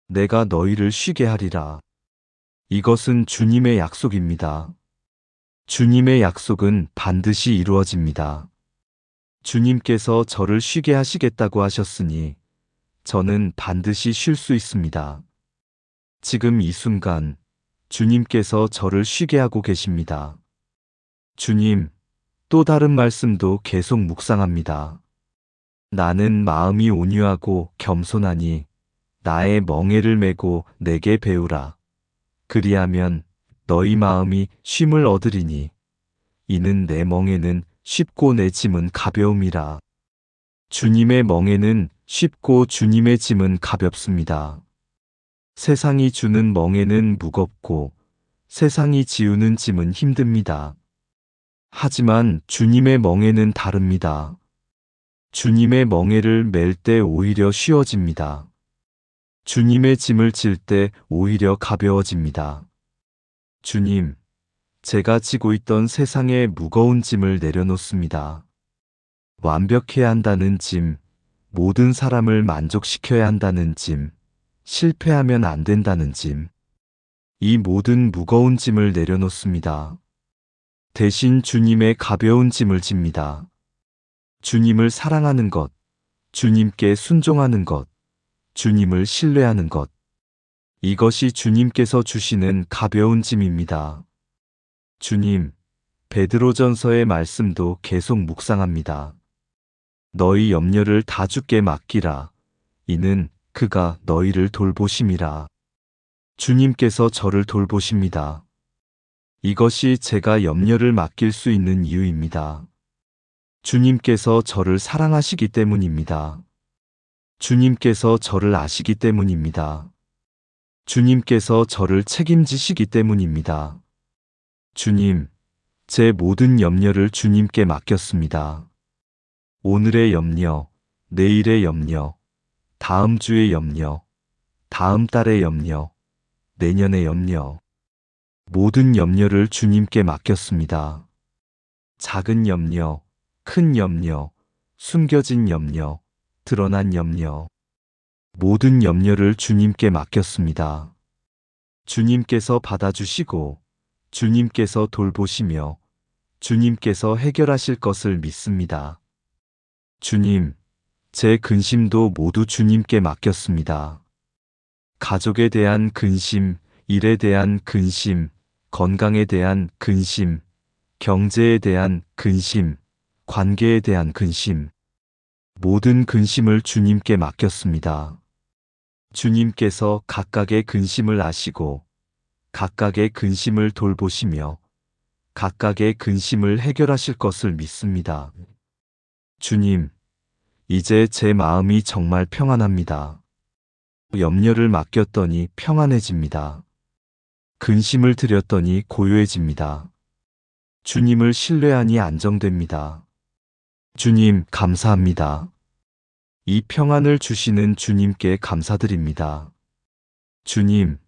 내가 너희를 쉬게 하리라. 이것은 주님의 약속입니다. 주님의 약속은 반드시 이루어집니다. 주님께서 저를 쉬게 하시겠다고 하셨으니 저는 반드시 쉴 수 있습니다. 지금 이 순간 주님께서 저를 쉬게 하고 계십니다. 주님, 또 다른 말씀도 계속 묵상합니다. 나는 마음이 온유하고 겸손하니 나의 멍에를 메고 내게 배우라. 그리하면 너희 마음이 쉼을 얻으리니 이는 내 멍에는 쉽고 내 짐은 가벼움이라. 주님의 멍에는 쉽고 주님의 짐은 가볍습니다. 세상이 주는 멍에는 무겁고 세상이 지우는 짐은 힘듭니다. 하지만 주님의 멍에는 다릅니다. 주님의 멍에를 맬 때 오히려 쉬워집니다. 주님의 짐을 질 때 오히려 가벼워집니다. 주님, 제가 지고 있던 세상의 무거운 짐을 내려놓습니다. 완벽해야 한다는 짐, 모든 사람을 만족시켜야 한다는 짐, 실패하면 안 된다는 짐, 이 모든 무거운 짐을 내려놓습니다. 대신 주님의 가벼운 짐을 집니다. 주님을 사랑하는 것, 주님께 순종하는 것, 주님을 신뢰하는 것. 이것이 주님께서 주시는 가벼운 짐입니다. 주님, 베드로전서의 말씀도 계속 묵상합니다. 너희 염려를 다 주께 맡기라. 이는 그가 너희를 돌보심이라. 주님께서 저를 돌보십니다. 이것이 제가 염려를 맡길 수 있는 이유입니다. 주님께서 저를 사랑하시기 때문입니다. 주님께서 저를 아시기 때문입니다. 주님께서 저를 책임지시기 때문입니다. 주님, 제 모든 염려를 주님께 맡겼습니다. 오늘의 염려, 내일의 염려, 다음 주의 염려, 다음 달의 염려, 내년의 염려, 모든 염려를 주님께 맡겼습니다. 작은 염려, 큰 염려, 숨겨진 염려, 드러난 염려, 모든 염려를 주님께 맡겼습니다. 주님께서 받아주시고 주님께서 돌보시며 주님께서 해결하실 것을 믿습니다. 주님, 제 근심도 모두 주님께 맡겼습니다. 가족에 대한 근심, 일에 대한 근심, 건강에 대한 근심, 경제에 대한 근심, 관계에 대한 근심, 모든 근심을 주님께 맡겼습니다. 주님께서 각각의 근심을 아시고 각각의 근심을 돌보시며 각각의 근심을 해결하실 것을 믿습니다. 주님, 이제 제 마음이 정말 평안합니다. 염려를 맡겼더니 평안해집니다. 근심을 드렸더니 고요해집니다. 주님을 신뢰하니 안정됩니다. 주님, 감사합니다. 이 평안을 주시는 주님께 감사드립니다. 주님,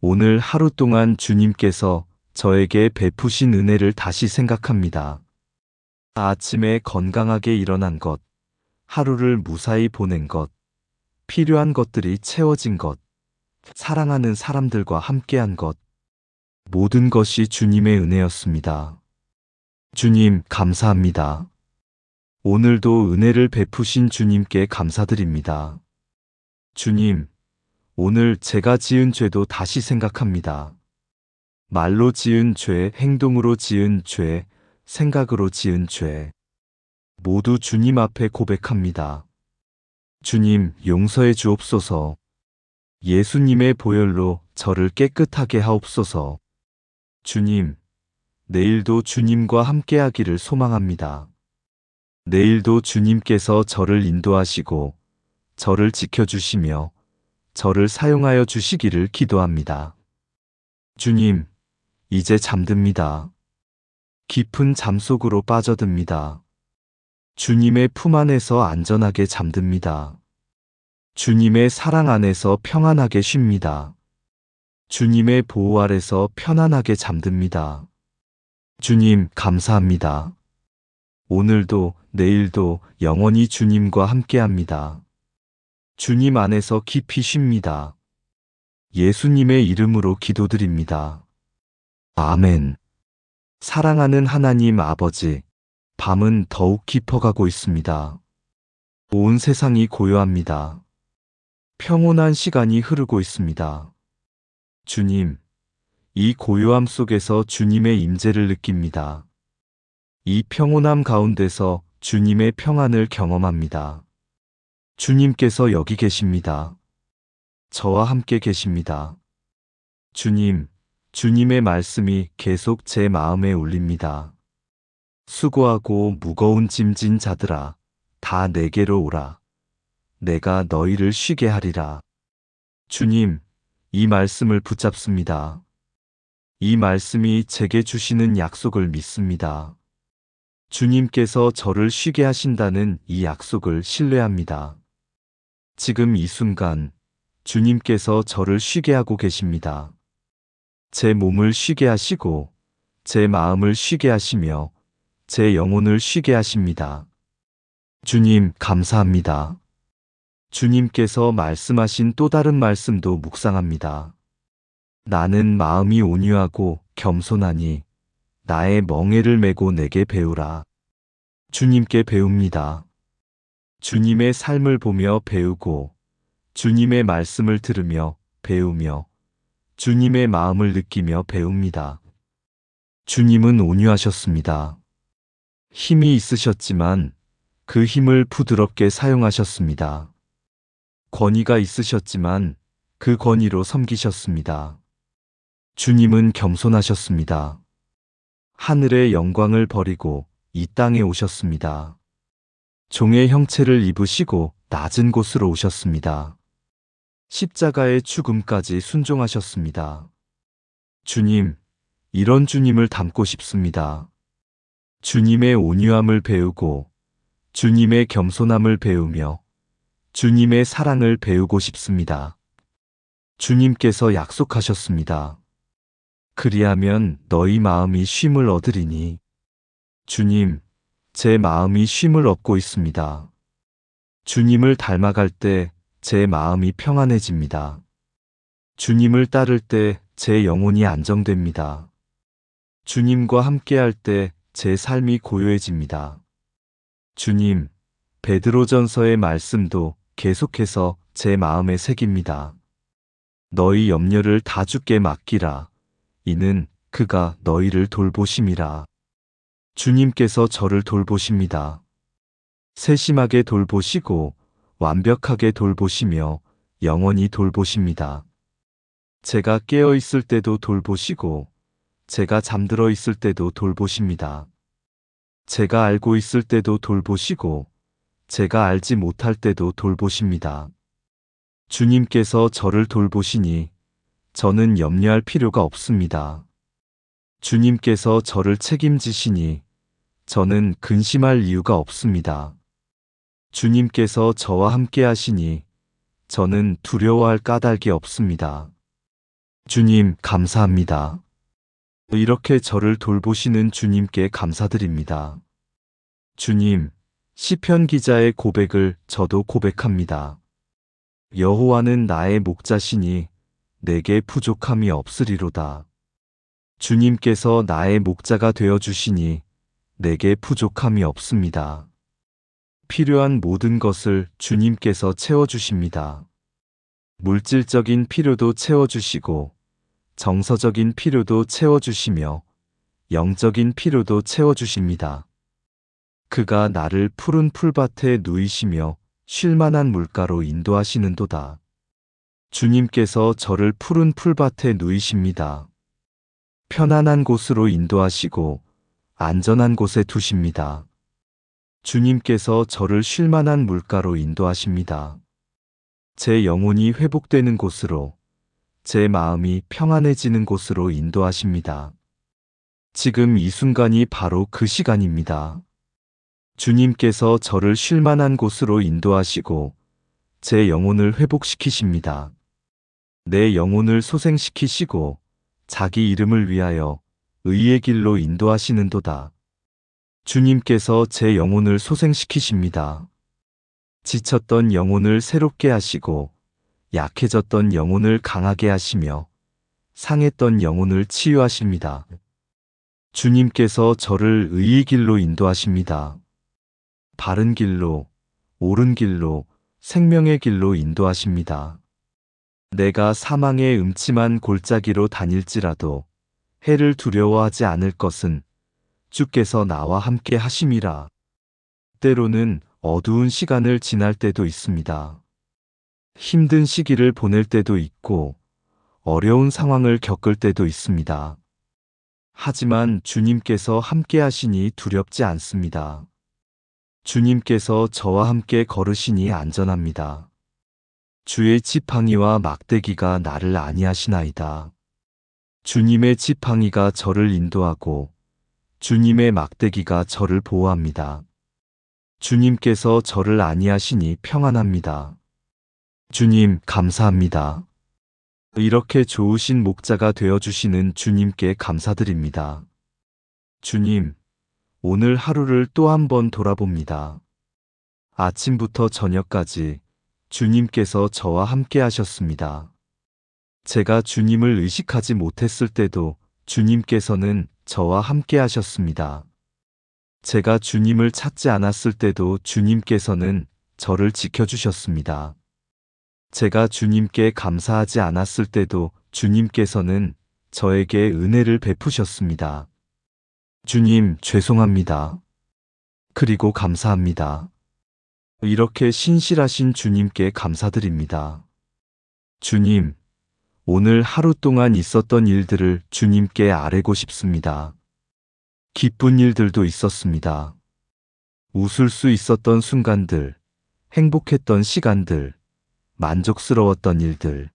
오늘 하루 동안 주님께서 저에게 베푸신 은혜를 다시 생각합니다. 아침에 건강하게 일어난 것, 하루를 무사히 보낸 것, 필요한 것들이 채워진 것, 사랑하는 사람들과 함께한 것, 모든 것이 주님의 은혜였습니다. 주님, 감사합니다. 오늘도 은혜를 베푸신 주님께 감사드립니다. 주님, 오늘 제가 지은 죄도 다시 생각합니다. 말로 지은 죄, 행동으로 지은 죄, 생각으로 지은 죄. 모두 주님 앞에 고백합니다. 주님, 용서해 주옵소서. 예수님의 보혈로 저를 깨끗하게 하옵소서. 주님, 내일도 주님과 함께하기를 소망합니다. 내일도 주님께서 저를 인도하시고 저를 지켜주시며 저를 사용하여 주시기를 기도합니다. 주님, 이제 잠듭니다. 깊은 잠 속으로 빠져듭니다. 주님의 품 안에서 안전하게 잠듭니다. 주님의 사랑 안에서 평안하게 쉽니다. 주님의 보호 아래서 편안하게 잠듭니다. 주님, 감사합니다. 오늘도 내일도 영원히 주님과 함께합니다. 주님 안에서 깊이 쉽니다. 예수님의 이름으로 기도드립니다. 아멘. 사랑하는 하나님 아버지, 밤은 더욱 깊어가고 있습니다. 온 세상이 고요합니다. 평온한 시간이 흐르고 있습니다. 주님, 이 고요함 속에서 주님의 임재를 느낍니다. 이 평온함 가운데서 주님의 평안을 경험합니다. 주님께서 여기 계십니다. 저와 함께 계십니다. 주님, 주님의 말씀이 계속 제 마음에 울립니다. 수고하고 무거운 짐진 자들아, 다 내게로 오라. 내가 너희를 쉬게 하리라. 주님, 이 말씀을 붙잡습니다. 이 말씀이 제게 주시는 약속을 믿습니다. 주님께서 저를 쉬게 하신다는 이 약속을 신뢰합니다. 지금 이 순간 주님께서 저를 쉬게 하고 계십니다. 제 몸을 쉬게 하시고 제 마음을 쉬게 하시며 제 영혼을 쉬게 하십니다. 주님, 감사합니다. 주님께서 말씀하신 또 다른 말씀도 묵상합니다. 나는 마음이 온유하고 겸손하니 나의 멍에를 메고 내게 배우라. 주님께 배웁니다. 주님의 삶을 보며 배우고 주님의 말씀을 들으며 배우며 주님의 마음을 느끼며 배웁니다. 주님은 온유하셨습니다. 힘이 있으셨지만 그 힘을 부드럽게 사용하셨습니다. 권위가 있으셨지만 그 권위로 섬기셨습니다. 주님은 겸손하셨습니다. 하늘의 영광을 버리고 이 땅에 오셨습니다. 종의 형체를 입으시고 낮은 곳으로 오셨습니다. 십자가의 죽음까지 순종하셨습니다. 주님, 이런 주님을 닮고 싶습니다. 주님의 온유함을 배우고 주님의 겸손함을 배우며 주님의 사랑을 배우고 싶습니다. 주님께서 약속하셨습니다. 그리하면 너희 마음이 쉼을 얻으리니. 주님, 제 마음이 쉼을 얻고 있습니다. 주님을 닮아갈 때 제 마음이 평안해집니다. 주님을 따를 때 제 영혼이 안정됩니다. 주님과 함께할 때 제 삶이 고요해집니다. 주님, 베드로전서의 말씀도 계속해서 제 마음에 새깁니다. 너희 염려를 다 주께 맡기라. 이는 그가 너희를 돌보심이라. 주님께서 저를 돌보십니다. 세심하게 돌보시고 완벽하게 돌보시며 영원히 돌보십니다. 제가 깨어 있을 때도 돌보시고 제가 잠들어 있을 때도 돌보십니다. 제가 알고 있을 때도 돌보시고 제가 알지 못할 때도 돌보십니다. 주님께서 저를 돌보시니 저는 염려할 필요가 없습니다. 주님께서 저를 책임지시니 저는 근심할 이유가 없습니다. 주님께서 저와 함께 하시니 저는 두려워할 까닭이 없습니다. 주님, 감사합니다. 이렇게 저를 돌보시는 주님께 감사드립니다. 주님, 시편 기자의 고백을 저도 고백합니다. 여호와는 나의 목자시니 내게 부족함이 없으리로다. 주님께서 나의 목자가 되어 주시니 내게 부족함이 없습니다. 필요한 모든 것을 주님께서 채워주십니다. 물질적인 필요도 채워주시고 정서적인 필요도 채워주시며 영적인 필요도 채워주십니다. 그가 나를 푸른 풀밭에 누이시며 쉴만한 물가로 인도하시는도다. 주님께서 저를 푸른 풀밭에 누이십니다. 편안한 곳으로 인도하시고 안전한 곳에 두십니다. 주님께서 저를 쉴만한 물가로 인도하십니다. 제 영혼이 회복되는 곳으로, 제 마음이 평안해지는 곳으로 인도하십니다. 지금 이 순간이 바로 그 시간입니다. 주님께서 저를 쉴만한 곳으로 인도하시고 제 영혼을 회복시키십니다. 내 영혼을 소생시키시고 자기 이름을 위하여 의의 길로 인도하시는도다. 주님께서 제 영혼을 소생시키십니다. 지쳤던 영혼을 새롭게 하시고 약해졌던 영혼을 강하게 하시며 상했던 영혼을 치유하십니다. 주님께서 저를 의의 길로 인도하십니다. 바른 길로, 옳은 길로, 생명의 길로 인도하십니다. 내가 사망의 음침한 골짜기로 다닐지라도 해를 두려워하지 않을 것은 주께서 나와 함께 하심이라. 때로는 어두운 시간을 지날 때도 있습니다. 힘든 시기를 보낼 때도 있고 어려운 상황을 겪을 때도 있습니다. 하지만 주님께서 함께 하시니 두렵지 않습니다. 주님께서 저와 함께 걸으시니 안전합니다. 주의 지팡이와 막대기가 나를 안위하시나이다. 주님의 지팡이가 저를 인도하고 주님의 막대기가 저를 보호합니다. 주님께서 저를 안위하시니 평안합니다. 주님, 감사합니다. 이렇게 좋으신 목자가 되어주시는 주님께 감사드립니다. 주님, 오늘 하루를 또 한 번 돌아봅니다. 아침부터 저녁까지 주님께서 저와 함께 하셨습니다. 제가 주님을 의식하지 못했을 때도 주님께서는 저와 함께 하셨습니다. 제가 주님을 찾지 않았을 때도 주님께서는 저를 지켜주셨습니다. 제가 주님께 감사하지 않았을 때도 주님께서는 저에게 은혜를 베푸셨습니다. 주님, 죄송합니다. 그리고 감사합니다. 이렇게 신실하신 주님께 감사드립니다. 주님, 오늘 하루 동안 있었던 일들을 주님께 아뢰고 싶습니다. 기쁜 일들도 있었습니다. 웃을 수 있었던 순간들, 행복했던 시간들, 만족스러웠던 일들.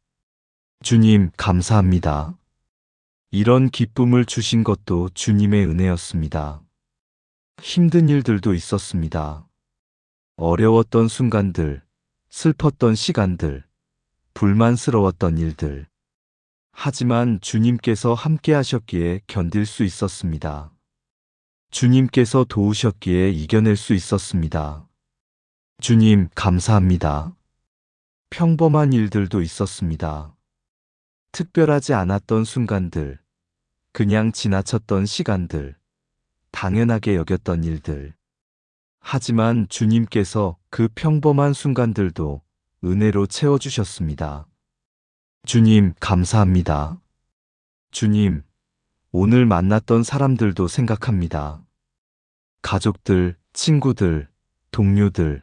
주님, 감사합니다. 이런 기쁨을 주신 것도 주님의 은혜였습니다. 힘든 일들도 있었습니다. 어려웠던 순간들, 슬펐던 시간들, 불만스러웠던 일들. 하지만 주님께서 함께 하셨기에 견딜 수 있었습니다. 주님께서 도우셨기에 이겨낼 수 있었습니다. 주님, 감사합니다. 평범한 일들도 있었습니다. 특별하지 않았던 순간들, 그냥 지나쳤던 시간들, 당연하게 여겼던 일들. 하지만 주님께서 그 평범한 순간들도 은혜로 채워주셨습니다. 주님, 감사합니다. 주님, 오늘 만났던 사람들도 생각합니다. 가족들, 친구들, 동료들,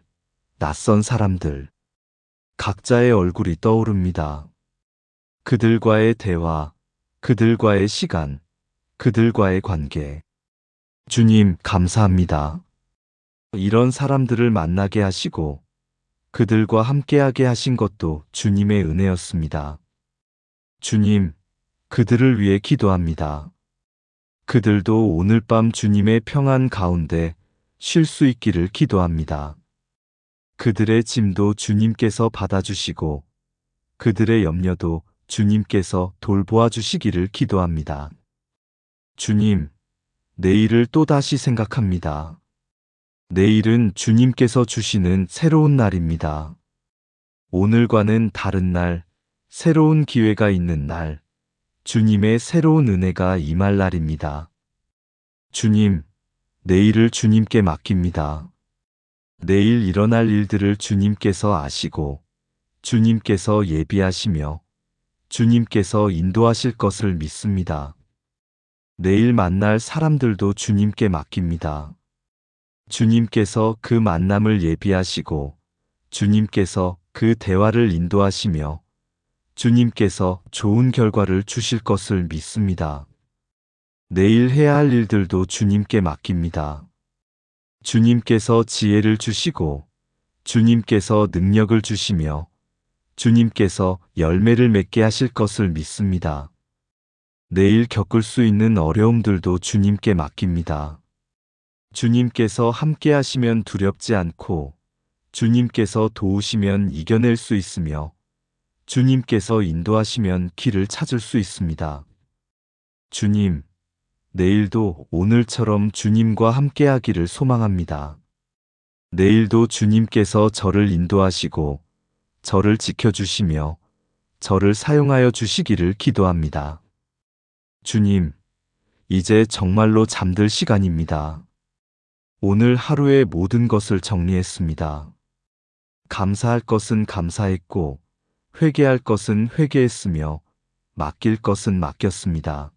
낯선 사람들. 각자의 얼굴이 떠오릅니다. 그들과의 대화, 그들과의 시간, 그들과의 관계. 주님, 감사합니다. 이런 사람들을 만나게 하시고 그들과 함께하게 하신 것도 주님의 은혜였습니다. 주님, 그들을 위해 기도합니다. 그들도 오늘 밤 주님의 평안 가운데 쉴 수 있기를 기도합니다. 그들의 짐도 주님께서 받아주시고 그들의 염려도 주님께서 돌보아 주시기를 기도합니다. 주님, 내일을 또다시 생각합니다. 내일은 주님께서 주시는 새로운 날입니다. 오늘과는 다른 날, 새로운 기회가 있는 날, 주님의 새로운 은혜가 임할 날입니다. 주님, 내일을 주님께 맡깁니다. 내일 일어날 일들을 주님께서 아시고 주님께서 예비하시며 주님께서 인도하실 것을 믿습니다. 내일 만날 사람들도 주님께 맡깁니다. 주님께서 그 만남을 예비하시고 주님께서 그 대화를 인도하시며 주님께서 좋은 결과를 주실 것을 믿습니다. 내일 해야 할 일들도 주님께 맡깁니다. 주님께서 지혜를 주시고 주님께서 능력을 주시며 주님께서 열매를 맺게 하실 것을 믿습니다. 내일 겪을 수 있는 어려움들도 주님께 맡깁니다. 주님께서 함께 하시면 두렵지 않고 주님께서 도우시면 이겨낼 수 있으며 주님께서 인도하시면 길을 찾을 수 있습니다. 주님, 내일도 오늘처럼 주님과 함께 하기를 소망합니다. 내일도 주님께서 저를 인도하시고 저를 지켜주시며 저를 사용하여 주시기를 기도합니다. 주님, 이제 정말로 잠들 시간입니다. 오늘 하루의 모든 것을 정리했습니다. 감사할 것은 감사했고 회개할 것은 회개했으며 맡길 것은 맡겼습니다.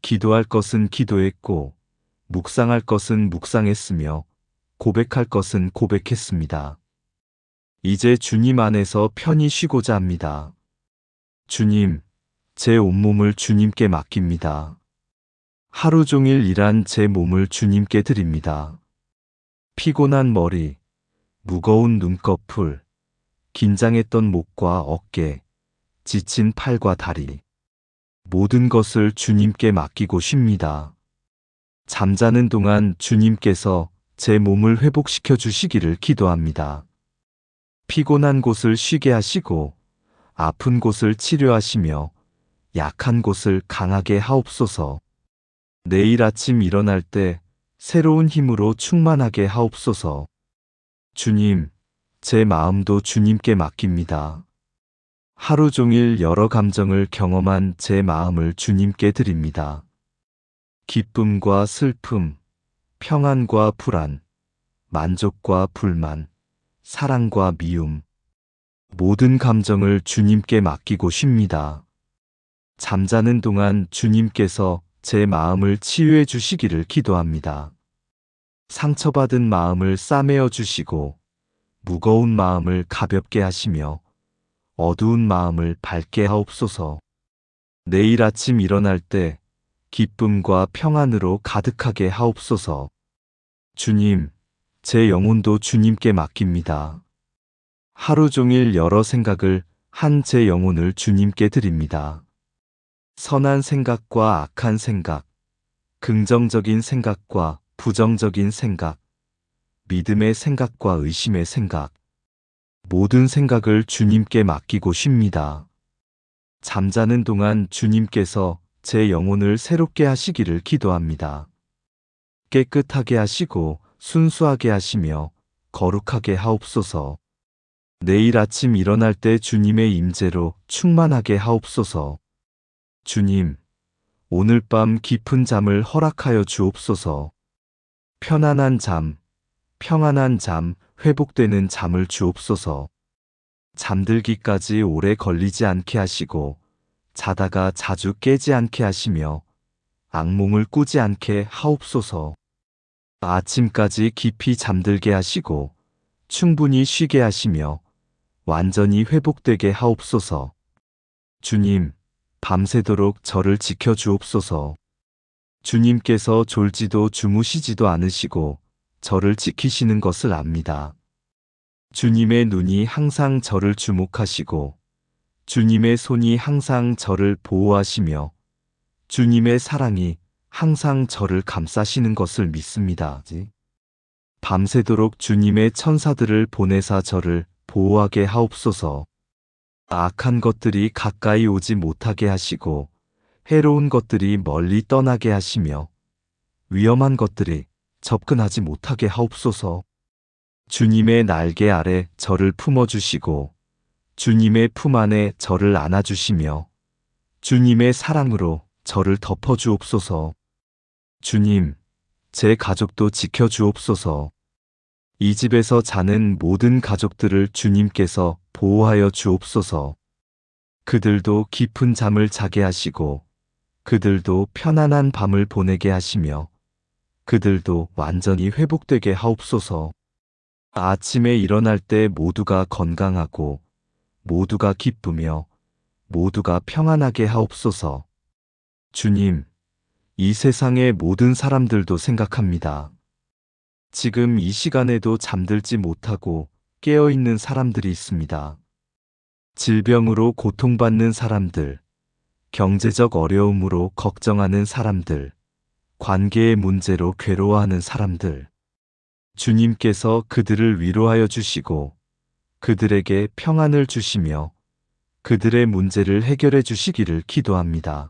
기도할 것은 기도했고 묵상할 것은 묵상했으며 고백할 것은 고백했습니다. 이제 주님 안에서 편히 쉬고자 합니다. 주님, 제 온몸을 주님께 맡깁니다. 하루 종일 일한 제 몸을 주님께 드립니다. 피곤한 머리, 무거운 눈꺼풀, 긴장했던 목과 어깨, 지친 팔과 다리, 모든 것을 주님께 맡기고 쉽니다. 잠자는 동안 주님께서 제 몸을 회복시켜 주시기를 기도합니다. 피곤한 곳을 쉬게 하시고 아픈 곳을 치료하시며 약한 곳을 강하게 하옵소서. 내일 아침 일어날 때 새로운 힘으로 충만하게 하옵소서. 주님, 제 마음도 주님께 맡깁니다. 하루 종일 여러 감정을 경험한 제 마음을 주님께 드립니다. 기쁨과 슬픔, 평안과 불안, 만족과 불만, 사랑과 미움, 모든 감정을 주님께 맡기고 쉽니다. 잠자는 동안 주님께서 제 마음을 치유해 주시기를 기도합니다. 상처받은 마음을 싸매어 주시고 무거운 마음을 가볍게 하시며 어두운 마음을 밝게 하옵소서. 내일 아침 일어날 때 기쁨과 평안으로 가득하게 하옵소서. 주님, 제 영혼도 주님께 맡깁니다. 하루 종일 여러 생각을 한 제 영혼을 주님께 드립니다. 선한 생각과 악한 생각, 긍정적인 생각과 부정적인 생각, 믿음의 생각과 의심의 생각, 모든 생각을 주님께 맡기고 쉽니다. 잠자는 동안 주님께서 제 영혼을 새롭게 하시기를 기도합니다. 깨끗하게 하시고 순수하게 하시며 거룩하게 하옵소서. 내일 아침 일어날 때 주님의 임재로 충만하게 하옵소서. 주님, 오늘 밤 깊은 잠을 허락하여 주옵소서. 편안한 잠, 평안한 잠, 회복되는 잠을 주옵소서. 잠들기까지 오래 걸리지 않게 하시고 자다가 자주 깨지 않게 하시며 악몽을 꾸지 않게 하옵소서. 아침까지 깊이 잠들게 하시고 충분히 쉬게 하시며 완전히 회복되게 하옵소서. 주님, 밤새도록 저를 지켜 주옵소서. 주님께서 졸지도 주무시지도 않으시고 저를 지키시는 것을 압니다. 주님의 눈이 항상 저를 주목하시고 주님의 손이 항상 저를 보호하시며 주님의 사랑이 항상 저를 감싸시는 것을 믿습니다. 밤새도록 주님의 천사들을 보내사 저를 보호하게 하옵소서. 악한 것들이 가까이 오지 못하게 하시고 해로운 것들이 멀리 떠나게 하시며 위험한 것들이 접근하지 못하게 하옵소서. 주님의 날개 아래 저를 품어주시고 주님의 품 안에 저를 안아주시며 주님의 사랑으로 저를 덮어주옵소서. 주님, 제 가족도 지켜주옵소서. 이 집에서 자는 모든 가족들을 주님께서 보호하여 주옵소서. 그들도 깊은 잠을 자게 하시고 그들도 편안한 밤을 보내게 하시며 그들도 완전히 회복되게 하옵소서. 아침에 일어날 때 모두가 건강하고 모두가 기쁘며 모두가 평안하게 하옵소서. 주님, 이 세상의 모든 사람들도 생각합니다. 지금 이 시간에도 잠들지 못하고 깨어있는 사람들이 있습니다. 질병으로 고통받는 사람들, 경제적 어려움으로 걱정하는 사람들, 관계의 문제로 괴로워하는 사람들. 주님께서 그들을 위로하여 주시고 그들에게 평안을 주시며 그들의 문제를 해결해 주시기를 기도합니다.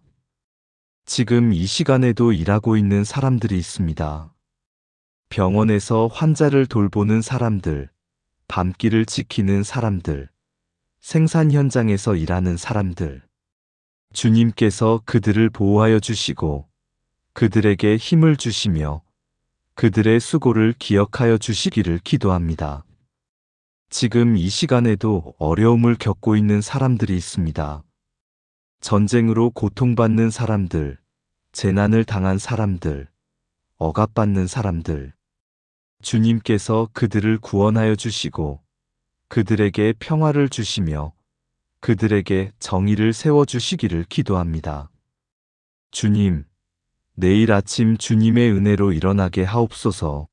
지금 이 시간에도 일하고 있는 사람들이 있습니다. 병원에서 환자를 돌보는 사람들, 밤길을 지키는 사람들, 생산 현장에서 일하는 사람들. 주님께서 그들을 보호하여 주시고 그들에게 힘을 주시며 그들의 수고를 기억하여 주시기를 기도합니다. 지금 이 시간에도 어려움을 겪고 있는 사람들이 있습니다. 전쟁으로 고통받는 사람들, 재난을 당한 사람들, 억압받는 사람들. 주님께서 그들을 구원하여 주시고 그들에게 평화를 주시며 그들에게 정의를 세워주시기를 기도합니다. 주님, 내일 아침 주님의 은혜로 일어나게 하옵소서.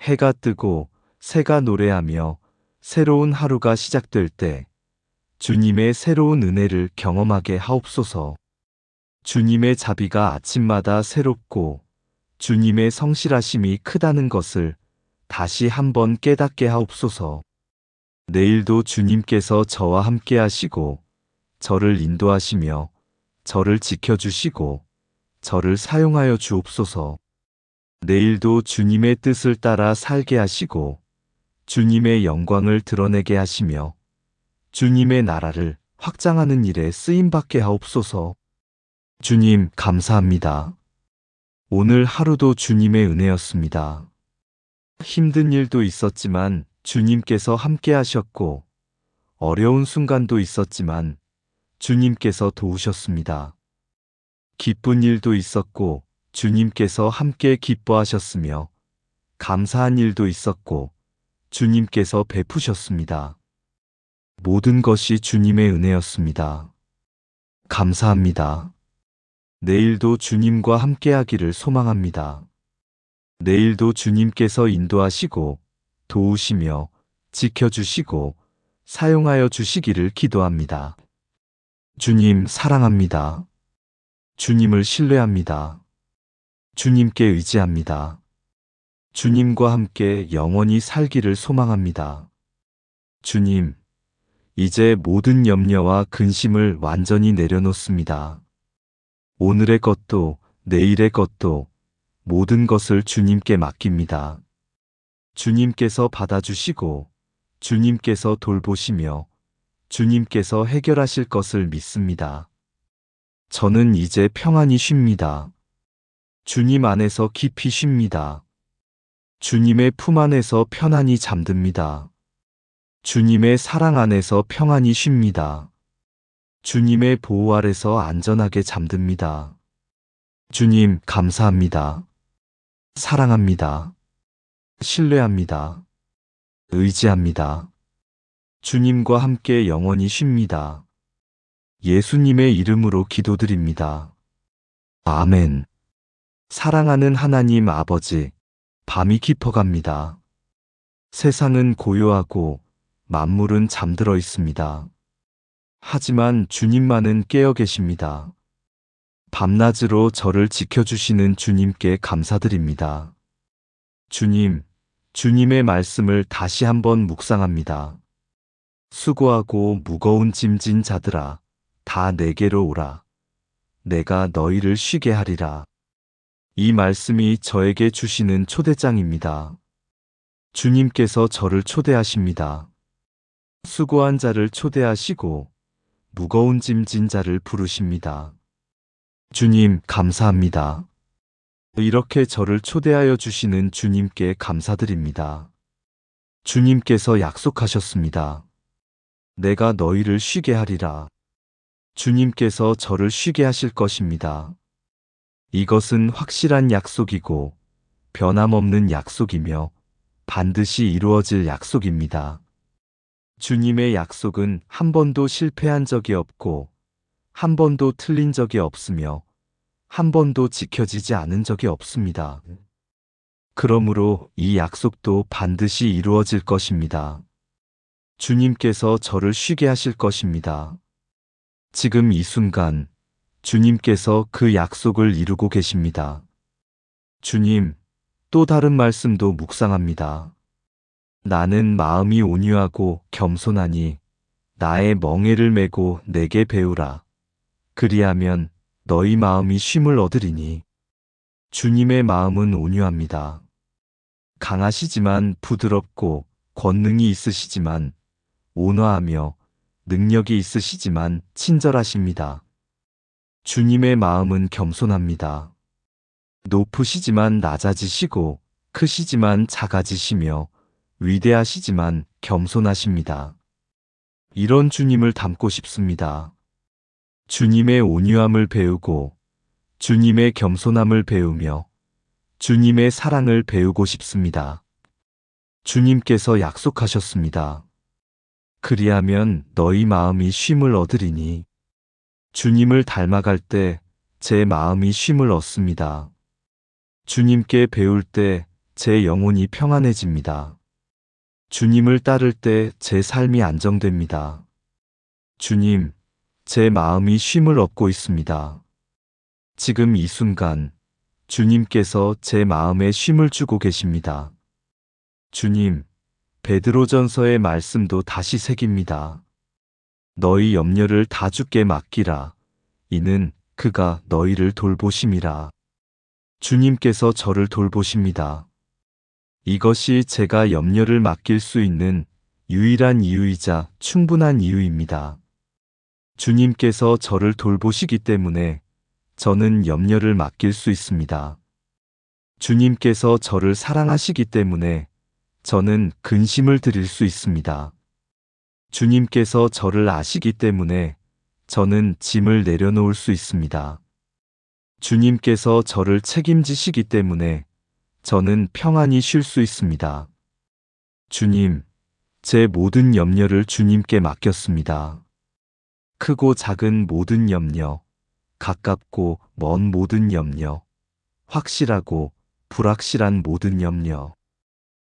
해가 뜨고 새가 노래하며 새로운 하루가 시작될 때 주님의 새로운 은혜를 경험하게 하옵소서. 주님의 자비가 아침마다 새롭고 주님의 성실하심이 크다는 것을 다시 한번 깨닫게 하옵소서. 내일도 주님께서 저와 함께 하시고 저를 인도하시며 저를 지켜주시고 저를 사용하여 주옵소서. 내일도 주님의 뜻을 따라 살게 하시고 주님의 영광을 드러내게 하시며 주님의 나라를 확장하는 일에 쓰임받게 하옵소서. 주님, 감사합니다. 오늘 하루도 주님의 은혜였습니다. 힘든 일도 있었지만 주님께서 함께 하셨고 어려운 순간도 있었지만 주님께서 도우셨습니다. 기쁜 일도 있었고 주님께서 함께 기뻐하셨으며 감사한 일도 있었고 주님께서 베푸셨습니다. 모든 것이 주님의 은혜였습니다. 감사합니다. 내일도 주님과 함께하기를 소망합니다. 내일도 주님께서 인도하시고 도우시며 지켜주시고 사용하여 주시기를 기도합니다. 주님 사랑합니다. 주님을 신뢰합니다. 주님께 의지합니다. 주님과 함께 영원히 살기를 소망합니다. 주님, 이제 모든 염려와 근심을 완전히 내려놓습니다. 오늘의 것도 내일의 것도 모든 것을 주님께 맡깁니다. 주님께서 받아주시고 주님께서 돌보시며 주님께서 해결하실 것을 믿습니다. 저는 이제 평안히 쉽니다. 주님 안에서 깊이 쉽니다. 주님의 품 안에서 편안히 잠듭니다. 주님의 사랑 안에서 평안히 쉽니다. 주님의 보호 아래서 안전하게 잠듭니다. 주님, 감사합니다. 사랑합니다. 신뢰합니다. 의지합니다. 주님과 함께 영원히 쉽니다. 예수님의 이름으로 기도드립니다. 아멘. 사랑하는 하나님 아버지, 밤이 깊어갑니다. 세상은 고요하고 만물은 잠들어 있습니다. 하지만 주님만은 깨어 계십니다. 밤낮으로 저를 지켜주시는 주님께 감사드립니다. 주님, 주님의 말씀을 다시 한번 묵상합니다. 수고하고 무거운 짐진 자들아, 다 내게로 오라. 내가 너희를 쉬게 하리라. 이 말씀이 저에게 주시는 초대장입니다. 주님께서 저를 초대하십니다. 수고한 자를 초대하시고 무거운 짐진 자를 부르십니다. 주님, 감사합니다. 이렇게 저를 초대하여 주시는 주님께 감사드립니다. 주님께서 약속하셨습니다. 내가 너희를 쉬게 하리라. 주님께서 저를 쉬게 하실 것입니다. 이것은 확실한 약속이고 변함없는 약속이며 반드시 이루어질 약속입니다. 주님의 약속은 한 번도 실패한 적이 없고 한 번도 틀린 적이 없으며 한 번도 지켜지지 않은 적이 없습니다. 그러므로 이 약속도 반드시 이루어질 것입니다. 주님께서 저를 쉬게 하실 것입니다. 지금 이 순간 주님께서 그 약속을 이루고 계십니다. 주님, 또 다른 말씀도 묵상합니다. 나는 마음이 온유하고 겸손하니 나의 멍에를 메고 내게 배우라. 그리하면 너희 마음이 쉼을 얻으리니. 주님의 마음은 온유합니다. 강하시지만 부드럽고 권능이 있으시지만 온화하며 능력이 있으시지만 친절하십니다. 주님의 마음은 겸손합니다. 높으시지만 낮아지시고 크시지만 작아지시며 위대하시지만 겸손하십니다. 이런 주님을 닮고 싶습니다. 주님의 온유함을 배우고 주님의 겸손함을 배우며 주님의 사랑을 배우고 싶습니다. 주님께서 약속하셨습니다. 그리하면 너희 마음이 쉼을 얻으리니. 주님을 닮아갈 때 제 마음이 쉼을 얻습니다. 주님께 배울 때 제 영혼이 평안해집니다. 주님을 따를 때 제 삶이 안정됩니다. 주님, 제 마음이 쉼을 얻고 있습니다. 지금 이 순간 주님께서 제 마음에 쉼을 주고 계십니다. 주님, 베드로전서의 말씀도 다시 새깁니다. 너희 염려를 다 주께 맡기라. 이는 그가 너희를 돌보심이라. 주님께서 저를 돌보십니다. 이것이 제가 염려를 맡길 수 있는 유일한 이유이자 충분한 이유입니다. 주님께서 저를 돌보시기 때문에 저는 염려를 맡길 수 있습니다. 주님께서 저를 사랑하시기 때문에 저는 근심을 드릴 수 있습니다. 주님께서 저를 아시기 때문에 저는 짐을 내려놓을 수 있습니다. 주님께서 저를 책임지시기 때문에 저는 평안히 쉴 수 있습니다. 주님, 제 모든 염려를 주님께 맡겼습니다. 크고 작은 모든 염려, 가깝고 먼 모든 염려, 확실하고 불확실한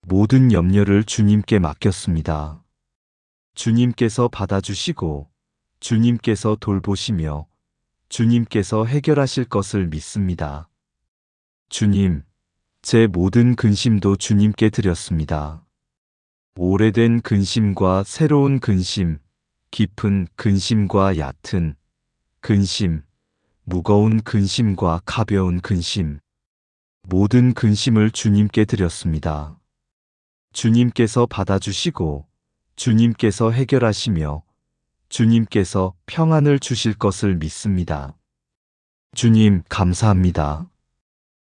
모든 염려를 주님께 맡겼습니다. 주님께서 받아주시고 주님께서 돌보시며 주님께서 해결하실 것을 믿습니다. 주님, 제 모든 근심도 주님께 드렸습니다. 오래된 근심과 새로운 근심, 깊은 근심과 얕은 근심, 무거운 근심과 가벼운 근심, 모든 근심을 주님께 드렸습니다. 주님께서 받아주시고 주님께서 해결하시며 주님께서 평안을 주실 것을 믿습니다. 주님, 감사합니다.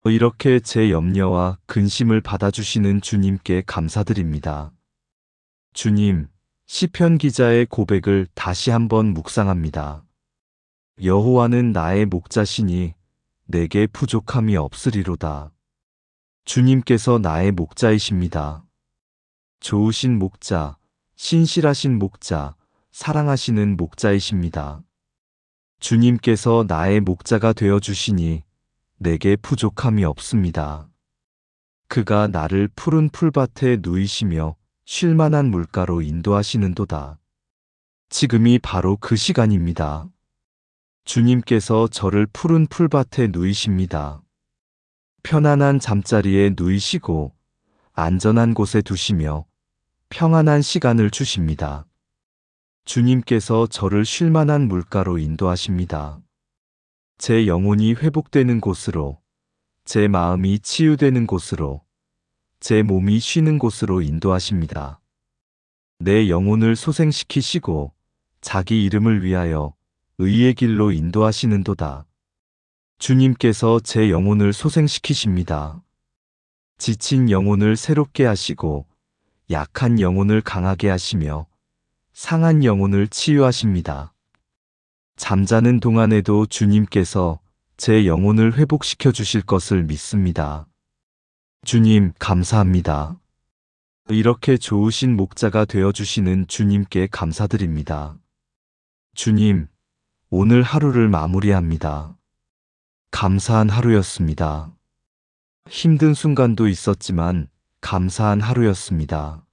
이렇게 제 염려와 근심을 받아주시는 주님께 감사드립니다. 주님, 시편 기자의 고백을 다시 한번 묵상합니다. 여호와는 나의 목자시니 내게 부족함이 없으리로다. 주님께서 나의 목자이십니다. 좋으신 목자, 신실하신 목자, 사랑하시는 목자이십니다. 주님께서 나의 목자가 되어 주시니 내게 부족함이 없습니다. 그가 나를 푸른 풀밭에 누이시며 쉴만한 물가로 인도하시는도다. 지금이 바로 그 시간입니다. 주님께서 저를 푸른 풀밭에 누이십니다. 편안한 잠자리에 누이시고 안전한 곳에 두시며 평안한 시간을 주십니다. 주님께서 저를 쉴만한 물가로 인도하십니다. 제 영혼이 회복되는 곳으로, 제 마음이 치유되는 곳으로, 제 몸이 쉬는 곳으로 인도하십니다. 내 영혼을 소생시키시고 자기 이름을 위하여 의의 길로 인도하시는도다. 주님께서 제 영혼을 소생시키십니다. 지친 영혼을 새롭게 하시고 약한 영혼을 강하게 하시며 상한 영혼을 치유하십니다. 잠자는 동안에도 주님께서 제 영혼을 회복시켜 주실 것을 믿습니다. 주님, 감사합니다. 이렇게 좋으신 목자가 되어 주시는 주님께 감사드립니다. 주님, 오늘 하루를 마무리합니다. 감사한 하루였습니다. 힘든 순간도 있었지만 감사한 하루였습니다.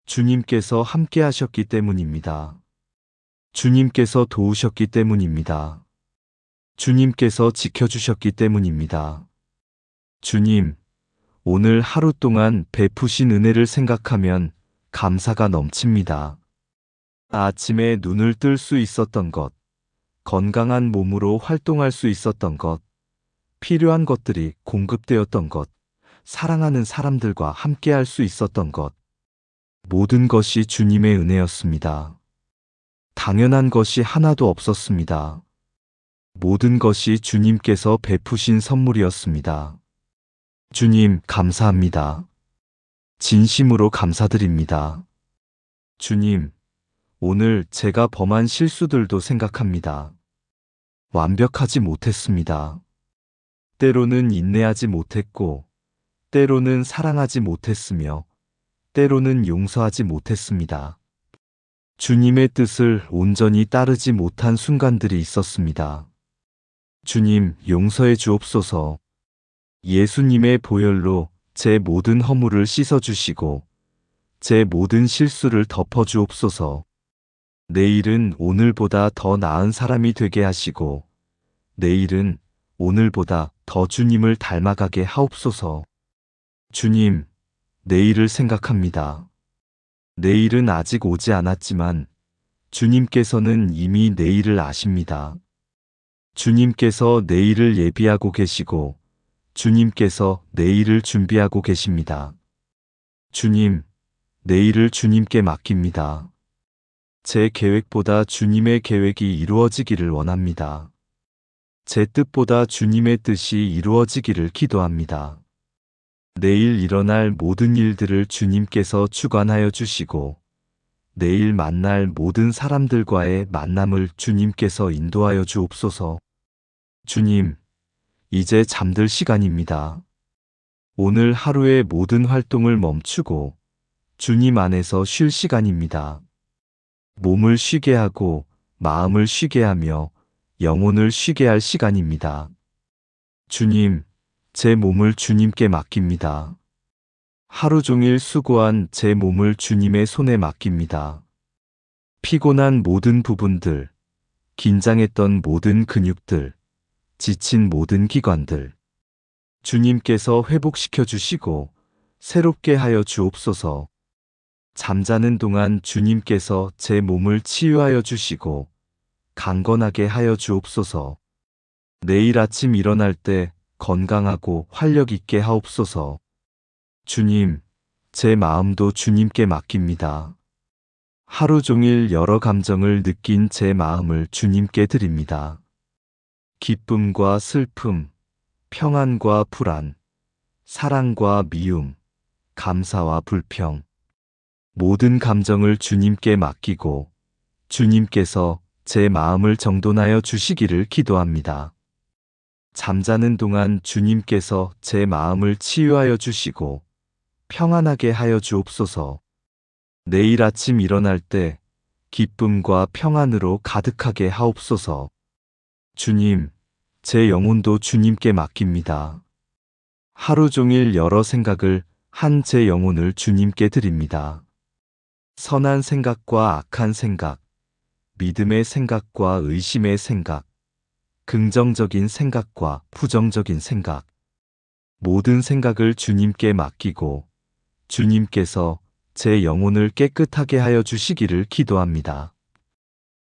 주님께서 함께 하셨기 때문입니다. 주님께서 도우셨기 때문입니다. 주님께서 지켜주셨기 때문입니다. 주님, 오늘 하루 동안 베푸신 은혜를 생각하면 감사가 넘칩니다. 아침에 눈을 뜰 수 있었던 것, 건강한 몸으로 활동할 수 있었던 것, 필요한 것들이 공급되었던 것, 사랑하는 사람들과 함께 할 수 있었던 것, 모든 것이 주님의 은혜였습니다. 당연한 것이 하나도 없었습니다. 모든 것이 주님께서 베푸신 선물이었습니다. 주님, 감사합니다. 진심으로 감사드립니다. 주님, 오늘 제가 범한 실수들도 생각합니다. 완벽하지 못했습니다. 때로는 인내하지 못했고, 때로는 사랑하지 못했으며, 때로는 용서하지 못했습니다. 주님의 뜻을 온전히 따르지 못한 순간들이 있었습니다. 주님, 용서해 주옵소서. 예수님의 보혈로 제 모든 허물을 씻어주시고 제 모든 실수를 덮어주옵소서. 내일은 오늘보다 더 나은 사람이 되게 하시고 내일은 오늘보다 더 주님을 닮아가게 하옵소서. 주님, 내일을 생각합니다. 내일은 아직 오지 않았지만 주님께서는 이미 내일을 아십니다. 주님께서 내일을 예비하고 계시고 주님께서 내일을 준비하고 계십니다. 주님, 내일을 주님께 맡깁니다. 제 계획보다 주님의 계획이 이루어지기를 원합니다. 제 뜻보다 주님의 뜻이 이루어지기를 기도합니다. 내일 일어날 모든 일들을 주님께서 주관하여 주시고 내일 만날 모든 사람들과의 만남을 주님께서 인도하여 주옵소서. 주님, 이제 잠들 시간입니다. 오늘 하루의 모든 활동을 멈추고 주님 안에서 쉴 시간입니다. 몸을 쉬게 하고 마음을 쉬게 하며 영혼을 쉬게 할 시간입니다. 주님, 제 몸을 주님께 맡깁니다. 하루 종일 수고한 제 몸을 주님의 손에 맡깁니다. 피곤한 모든 부분들, 긴장했던 모든 근육들, 지친 모든 기관들, 주님께서 회복시켜 주시고 새롭게 하여 주옵소서. 잠자는 동안 주님께서 제 몸을 치유하여 주시고 강건하게 하여 주옵소서. 내일 아침 일어날 때 건강하고 활력 있게 하옵소서. 주님, 제 마음도 주님께 맡깁니다. 하루 종일 여러 감정을 느낀 제 마음을 주님께 드립니다. 기쁨과 슬픔, 평안과 불안, 사랑과 미움, 감사와 불평, 모든 감정을 주님께 맡기고 주님께서 제 마음을 정돈하여 주시기를 기도합니다. 잠자는 동안 주님께서 제 마음을 치유하여 주시고 평안하게 하여 주옵소서. 내일 아침 일어날 때 기쁨과 평안으로 가득하게 하옵소서. 주님, 제 영혼도 주님께 맡깁니다. 하루 종일 여러 생각을 한 제 영혼을 주님께 드립니다. 선한 생각과 악한 생각, 믿음의 생각과 의심의 생각, 긍정적인 생각과 부정적인 생각, 모든 생각을 주님께 맡기고 주님께서 제 영혼을 깨끗하게 하여 주시기를 기도합니다.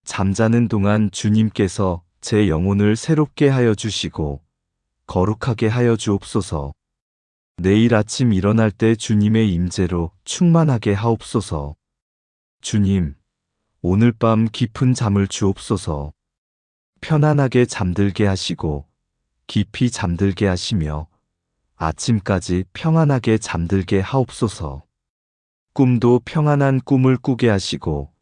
잠자는 동안 주님께서 제 영혼을 새롭게 하여 주시고 거룩하게 하여 주옵소서. 내일 아침 일어날 때 주님의 임재로 충만하게 하옵소서. 주님, 오늘 밤 깊은 잠을 주옵소서. 편안하게 잠들게 하시고 깊이 잠들게 하시며 아침까지 평안하게 잠들게 하옵소서. 꿈도 평안한 꿈을 꾸게 하시고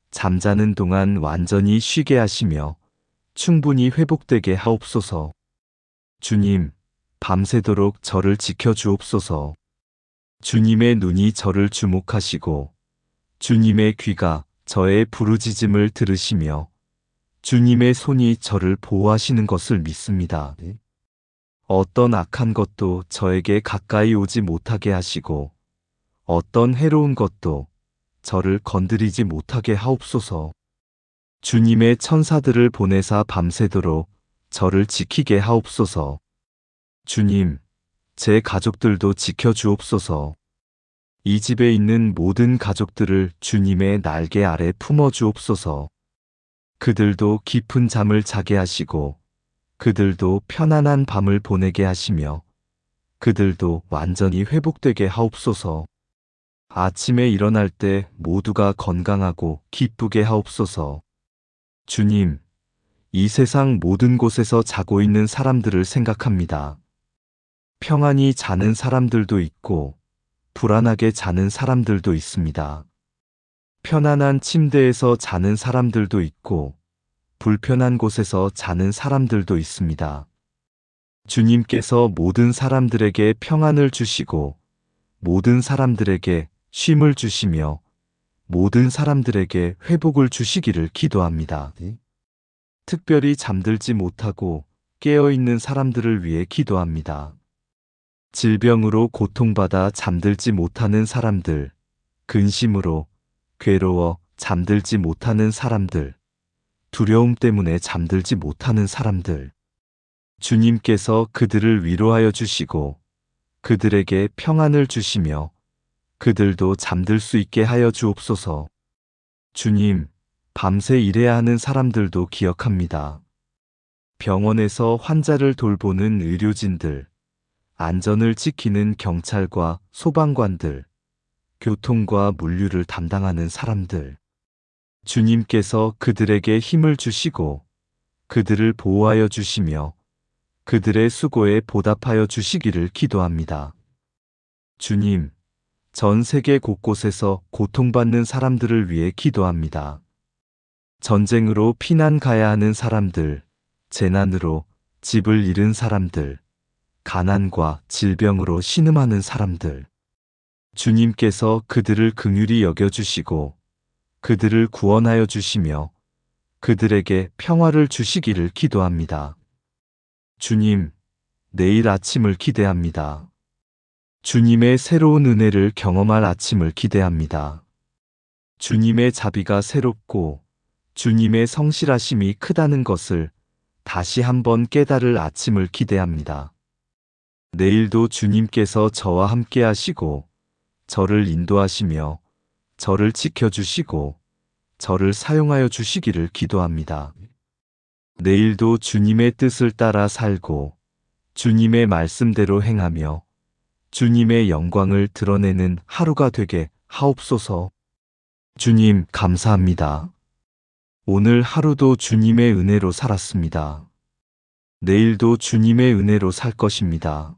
잠자는 동안 완전히 쉬게 하시며 충분히 회복되게 하옵소서. 주님, 밤새도록 저를 지켜주옵소서. 주님의 눈이 저를 주목하시고 주님의 귀가 저의 부르짖음을 들으시며 주님의 손이 저를 보호하시는 것을 믿습니다. 어떤 악한 것도 저에게 가까이 오지 못하게 하시고 어떤 해로운 것도 저를 건드리지 못하게 하옵소서. 주님의 천사들을 보내사 밤새도록 저를 지키게 하옵소서. 주님, 제 가족들도 지켜주옵소서. 이 집에 있는 모든 가족들을 주님의 날개 아래 품어주옵소서. 그들도 깊은 잠을 자게 하시고 그들도 편안한 밤을 보내게 하시며 그들도 완전히 회복되게 하옵소서. 아침에 일어날 때 모두가 건강하고 기쁘게 하옵소서. 주님, 이 세상 모든 곳에서 자고 있는 사람들을 생각합니다. 평안히 자는 사람들도 있고 불안하게 자는 사람들도 있습니다. 편안한 침대에서 자는 사람들도 있고 불편한 곳에서 자는 사람들도 있습니다. 주님께서 모든 사람들에게 평안을 주시고 모든 사람들에게 쉼을 주시며 모든 사람들에게 회복을 주시기를 기도합니다. 특별히 잠들지 못하고 깨어있는 사람들을 위해 기도합니다. 질병으로 고통받아 잠들지 못하는 사람들, 근심으로 괴로워 잠들지 못하는 사람들, 두려움 때문에 잠들지 못하는 사람들, 주님께서 그들을 위로하여 주시고 그들에게 평안을 주시며 그들도 잠들 수 있게 하여 주옵소서. 주님, 밤새 일해야 하는 사람들도 기억합니다. 병원에서 환자를 돌보는 의료진들, 안전을 지키는 경찰과 소방관들, 교통과 물류를 담당하는 사람들, 주님께서 그들에게 힘을 주시고 그들을 보호하여 주시며 그들의 수고에 보답하여 주시기를 기도합니다. 주님, 전 세계 곳곳에서 고통받는 사람들을 위해 기도합니다. 전쟁으로 피난 가야 하는 사람들, 재난으로 집을 잃은 사람들, 가난과 질병으로 신음하는 사람들, 주님께서 그들을 긍휼히 여겨주시고 그들을 구원하여 주시며 그들에게 평화를 주시기를 기도합니다. 주님, 내일 아침을 기대합니다. 주님의 새로운 은혜를 경험할 아침을 기대합니다. 주님의 자비가 새롭고 주님의 성실하심이 크다는 것을 다시 한번 깨달을 아침을 기대합니다. 내일도 주님께서 저와 함께 하시고 저를 인도하시며 저를 지켜주시고 저를 사용하여 주시기를 기도합니다. 내일도 주님의 뜻을 따라 살고 주님의 말씀대로 행하며 주님의 영광을 드러내는 하루가 되게 하옵소서. 주님, 감사합니다. 오늘 하루도 주님의 은혜로 살았습니다. 내일도 주님의 은혜로 살 것입니다.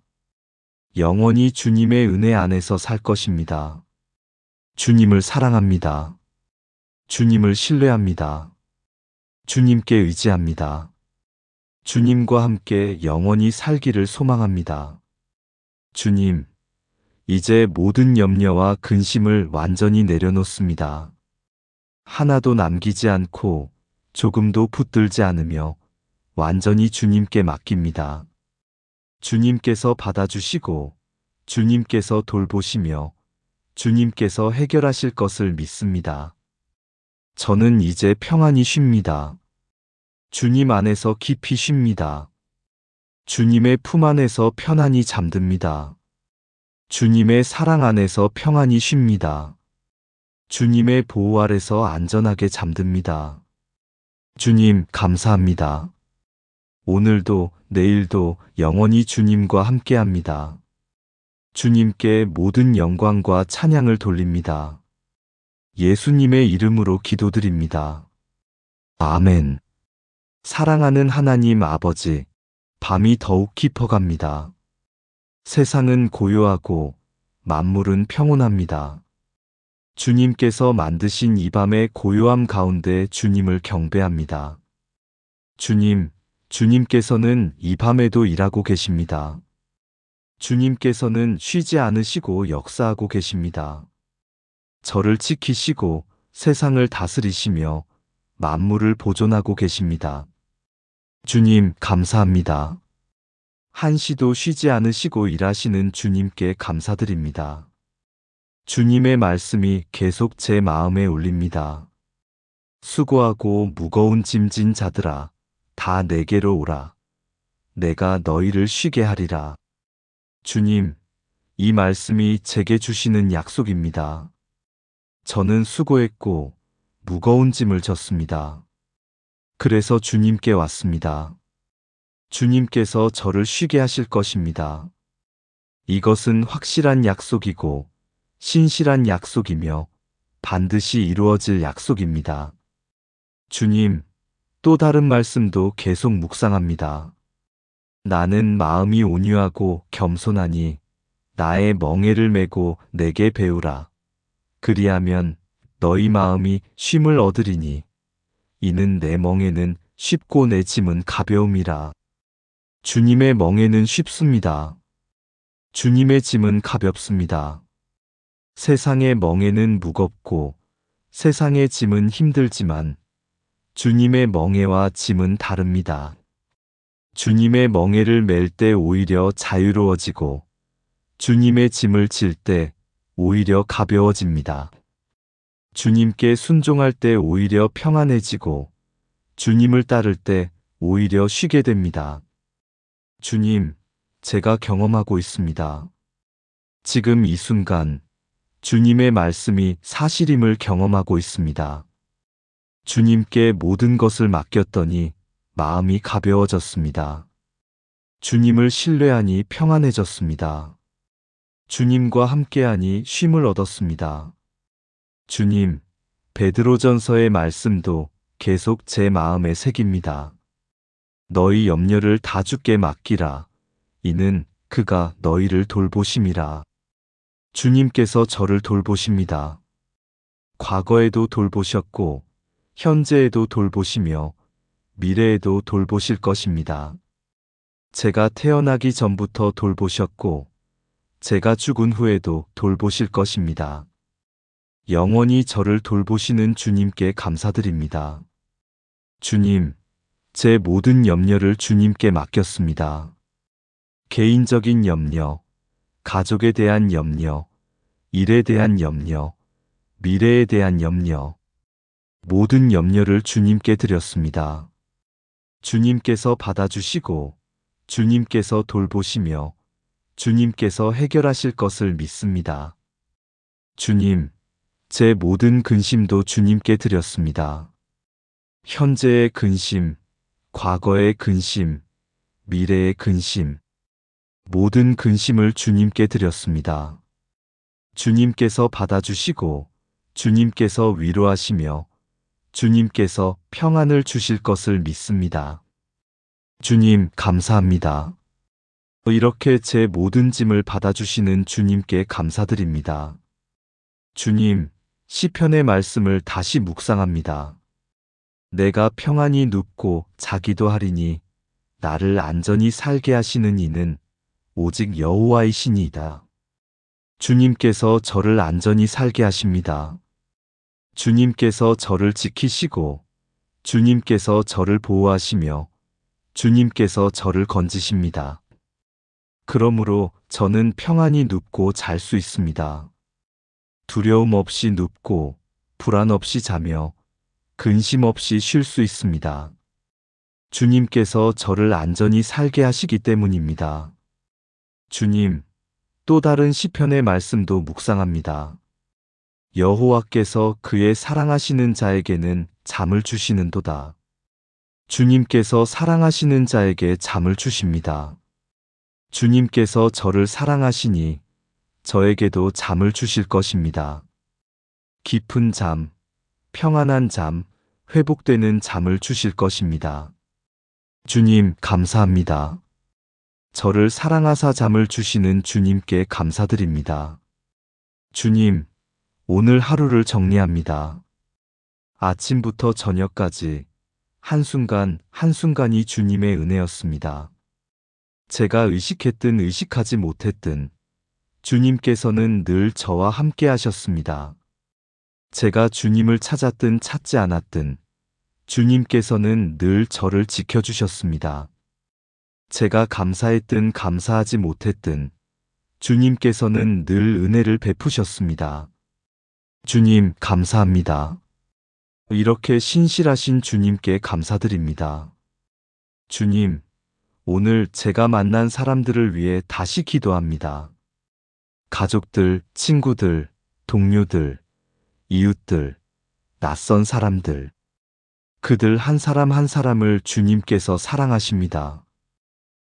영원히 주님의 은혜 안에서 살 것입니다. 주님을 사랑합니다. 주님을 신뢰합니다. 주님께 의지합니다. 주님과 함께 영원히 살기를 소망합니다. 주님, 이제 모든 염려와 근심을 완전히 내려놓습니다. 하나도 남기지 않고 조금도 붙들지 않으며 완전히 주님께 맡깁니다. 주님께서 받아주시고 주님께서 돌보시며 주님께서 해결하실 것을 믿습니다. 저는 이제 평안히 쉽니다. 주님 안에서 깊이 쉽니다. 주님의 품 안에서 편안히 잠듭니다. 주님의 사랑 안에서 평안히 쉽니다. 주님의 보호 아래서 안전하게 잠듭니다. 주님, 감사합니다. 오늘도 내일도 영원히 주님과 함께합니다. 주님께 모든 영광과 찬양을 돌립니다. 예수님의 이름으로 기도드립니다. 아멘. 사랑하는 하나님 아버지, 밤이 더욱 깊어갑니다. 세상은 고요하고 만물은 평온합니다. 주님께서 만드신 이 밤의 고요함 가운데 주님을 경배합니다. 주님, 주님께서는 이 밤에도 일하고 계십니다. 주님께서는 쉬지 않으시고 역사하고 계십니다. 저를 지키시고 세상을 다스리시며 만물을 보존하고 계십니다. 주님, 감사합니다. 한시도 쉬지 않으시고 일하시는 주님께 감사드립니다. 주님의 말씀이 계속 제 마음에 울립니다. 수고하고 무거운 짐진 자들아, 다 내게로 오라. 내가 너희를 쉬게 하리라. 주님, 이 말씀이 제게 주시는 약속입니다. 저는 수고했고 무거운 짐을 졌습니다. 그래서 주님께 왔습니다. 주님께서 저를 쉬게 하실 것입니다. 이것은 확실한 약속이고 신실한 약속이며 반드시 이루어질 약속입니다. 주님, 또 다른 말씀도 계속 묵상합니다. 나는 마음이 온유하고 겸손하니 나의 멍에를 메고 내게 배우라. 그리하면 너희 마음이 쉼을 얻으리니 이는 내 멍에는 쉽고 내 짐은 가벼움이라. 주님의 멍에는 쉽습니다. 주님의 짐은 가볍습니다. 세상의 멍에는 무겁고 세상의 짐은 힘들지만 주님의 멍에와 짐은 다릅니다. 주님의 멍에를 맬 때 오히려 자유로워지고 주님의 짐을 질 때 오히려 가벼워집니다. 주님께 순종할 때 오히려 평안해지고 주님을 따를 때 오히려 쉬게 됩니다. 주님, 제가 경험하고 있습니다. 지금 이 순간 주님의 말씀이 사실임을 경험하고 있습니다. 주님께 모든 것을 맡겼더니 마음이 가벼워졌습니다. 주님을 신뢰하니 평안해졌습니다. 주님과 함께하니 쉼을 얻었습니다. 주님, 베드로전서의 말씀도 계속 제 마음에 새깁니다. 너희 염려를 다 주께 맡기라. 이는 그가 너희를 돌보심이라. 주님께서 저를 돌보십니다. 과거에도 돌보셨고 현재에도 돌보시며 미래에도 돌보실 것입니다. 제가 태어나기 전부터 돌보셨고 제가 죽은 후에도 돌보실 것입니다. 영원히 저를 돌보시는 주님께 감사드립니다. 주님, 제 모든 염려를 주님께 맡겼습니다. 개인적인 염려, 가족에 대한 염려, 일에 대한 염려, 미래에 대한 염려, 모든 염려를 주님께 드렸습니다. 주님께서 받아주시고 주님께서 돌보시며 주님께서 해결하실 것을 믿습니다. 주님, 제 모든 근심도 주님께 드렸습니다. 현재의 근심, 과거의 근심, 미래의 근심, 모든 근심을 주님께 드렸습니다. 주님께서 받아주시고 주님께서 위로하시며 주님께서 평안을 주실 것을 믿습니다. 주님, 감사합니다. 이렇게 제 모든 짐을 받아주시는 주님께 감사드립니다. 주님, 시편의 말씀을 다시 묵상합니다. 내가 평안히 눕고 자기도 하리니 나를 안전히 살게 하시는 이는 오직 여호와이시니이다. 주님께서 저를 안전히 살게 하십니다. 주님께서 저를 지키시고 주님께서 저를 보호하시며 주님께서 저를 건지십니다. 그러므로 저는 평안히 눕고 잘 수 있습니다. 두려움 없이 눕고 불안 없이 자며 근심 없이 쉴 수 있습니다. 주님께서 저를 안전히 살게 하시기 때문입니다. 주님, 또 다른 시편의 말씀도 묵상합니다. 여호와께서 그의 사랑하시는 자에게는 잠을 주시는도다. 주님께서 사랑하시는 자에게 잠을 주십니다. 주님께서 저를 사랑하시니 저에게도 잠을 주실 것입니다. 깊은 잠, 평안한 잠, 회복되는 잠을 주실 것입니다. 주님, 감사합니다. 저를 사랑하사 잠을 주시는 주님께 감사드립니다. 주님, 오늘 하루를 정리합니다. 아침부터 저녁까지 한순간 한순간이 주님의 은혜였습니다. 제가 의식했든 의식하지 못했든 주님께서는 늘 저와 함께 하셨습니다. 제가 주님을 찾았든 찾지 않았든 주님께서는 늘 저를 지켜주셨습니다. 제가 감사했든 감사하지 못했든 주님께서는 늘 은혜를 베푸셨습니다. 주님, 감사합니다. 이렇게 신실하신 주님께 감사드립니다. 주님, 오늘 제가 만난 사람들을 위해 다시 기도합니다. 가족들, 친구들, 동료들, 이웃들, 낯선 사람들. 그들 한 사람 한 사람을 주님께서 사랑하십니다.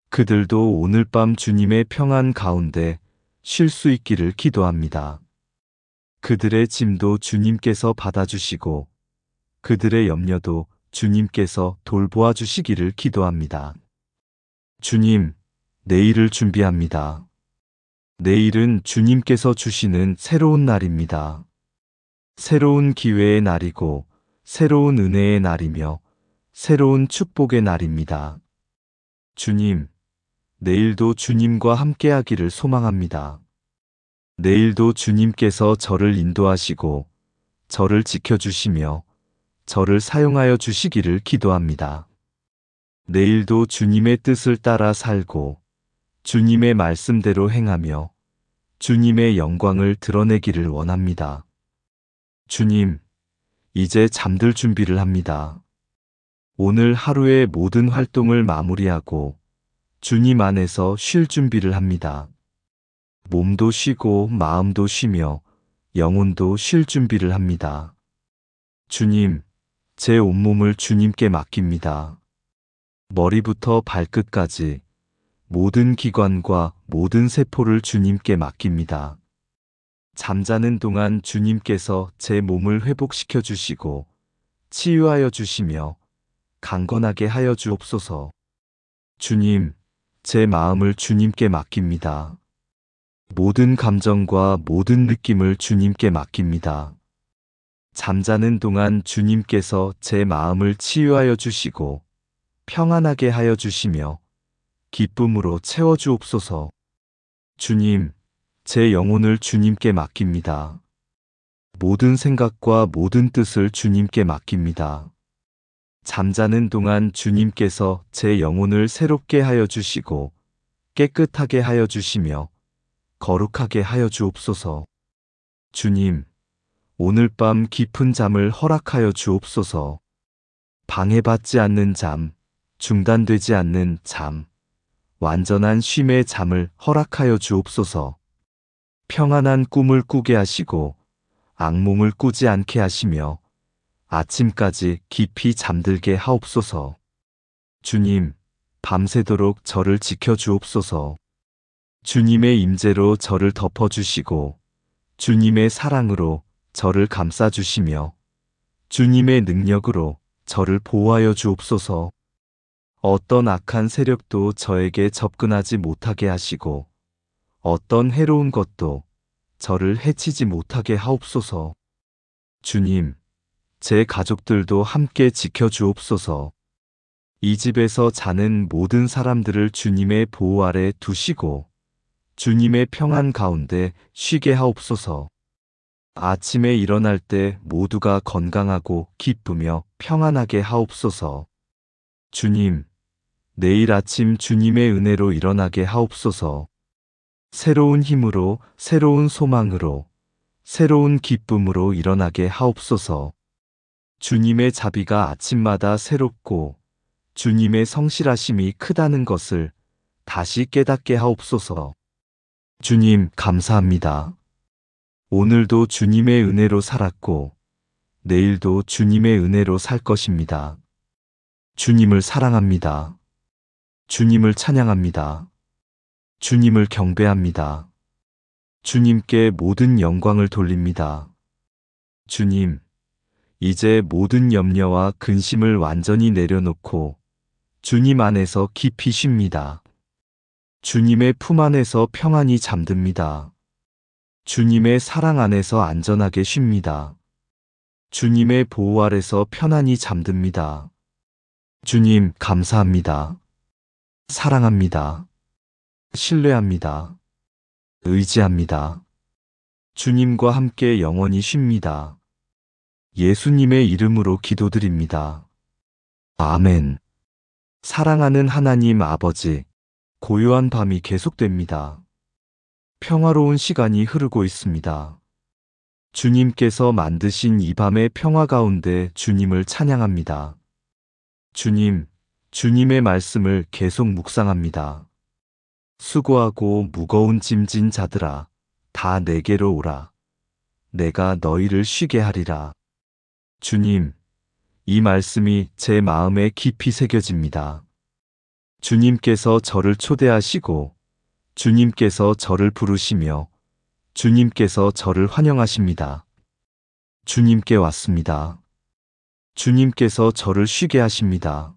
그들도 오늘 밤 주님의 평안 가운데 쉴 수 있기를 기도합니다. 그들의 짐도 주님께서 받아주시고 그들의 염려도 주님께서 돌보아 주시기를 기도합니다. 주님, 내일을 준비합니다. 내일은 주님께서 주시는 새로운 날입니다. 새로운 기회의 날이고 새로운 은혜의 날이며 새로운 축복의 날입니다. 주님, 내일도 주님과 함께하기를 소망합니다. 내일도 주님께서 저를 인도하시고 저를 지켜주시며 저를 사용하여 주시기를 기도합니다. 내일도 주님의 뜻을 따라 살고 주님의 말씀대로 행하며 주님의 영광을 드러내기를 원합니다. 주님, 이제 잠들 준비를 합니다. 오늘 하루의 모든 활동을 마무리하고 주님 안에서 쉴 준비를 합니다. 몸도 쉬고 마음도 쉬며 영혼도 쉴 준비를 합니다. 주님, 제 온몸을 주님께 맡깁니다. 머리부터 발끝까지 모든 기관과 모든 세포를 주님께 맡깁니다. 잠자는 동안 주님께서 제 몸을 회복시켜 주시고 치유하여 주시며 강건하게 하여 주옵소서. 주님, 제 마음을 주님께 맡깁니다. 모든 감정과 모든 느낌을 주님께 맡깁니다. 잠자는 동안 주님께서 제 마음을 치유하여 주시고 평안하게 하여 주시며 기쁨으로 채워 주옵소서. 주님, 제 영혼을 주님께 맡깁니다. 모든 생각과 모든 뜻을 주님께 맡깁니다. 잠자는 동안 주님께서 제 영혼을 새롭게 하여 주시고 깨끗하게 하여 주시며 거룩하게 하여 주옵소서. 주님, 오늘 밤 깊은 잠을 허락하여 주옵소서. 방해받지 않는 잠, 중단되지 않는 잠, 완전한 쉼의 잠을 허락하여 주옵소서. 평안한 꿈을 꾸게 하시고 악몽을 꾸지 않게 하시며 아침까지 깊이 잠들게 하옵소서. 주님, 밤새도록 저를 지켜주옵소서. 주님의 임재로 저를 덮어주시고 주님의 사랑으로 저를 감싸주시며 주님의 능력으로 저를 보호하여 주옵소서. 어떤 악한 세력도 저에게 접근하지 못하게 하시고 어떤 해로운 것도 저를 해치지 못하게 하옵소서. 주님, 제 가족들도 함께 지켜주옵소서. 이 집에서 자는 모든 사람들을 주님의 보호 아래 두시고 주님의 평안 가운데 쉬게 하옵소서. 아침에 일어날 때 모두가 건강하고 기쁘며 평안하게 하옵소서. 주님, 내일 아침 주님의 은혜로 일어나게 하옵소서. 새로운 힘으로, 새로운 소망으로, 새로운 기쁨으로 일어나게 하옵소서. 주님의 자비가 아침마다 새롭고 주님의 성실하심이 크다는 것을 다시 깨닫게 하옵소서. 주님, 감사합니다. 오늘도 주님의 은혜로 살았고 내일도 주님의 은혜로 살 것입니다. 주님을 사랑합니다. 주님을 찬양합니다. 주님을 경배합니다. 주님께 모든 영광을 돌립니다. 주님, 이제 모든 염려와 근심을 완전히 내려놓고 주님 안에서 깊이 쉽니다. 주님의 품 안에서 평안히 잠듭니다. 주님의 사랑 안에서 안전하게 쉽니다. 주님의 보호 아래서 편안히 잠듭니다. 주님, 감사합니다. 사랑합니다. 신뢰합니다. 의지합니다. 주님과 함께 영원히 쉽니다. 예수님의 이름으로 기도드립니다. 아멘. 사랑하는 하나님 아버지, 고요한 밤이 계속됩니다. 평화로운 시간이 흐르고 있습니다. 주님께서 만드신 이 밤의 평화 가운데 주님을 찬양합니다. 주님, 주님의 말씀을 계속 묵상합니다. 수고하고 무거운 짐진 자들아, 다 내게로 오라. 내가 너희를 쉬게 하리라. 주님, 이 말씀이 제 마음에 깊이 새겨집니다. 주님께서 저를 초대하시고, 주님께서 저를 부르시며, 주님께서 저를 환영하십니다. 주님께 왔습니다. 주님께서 저를 쉬게 하십니다.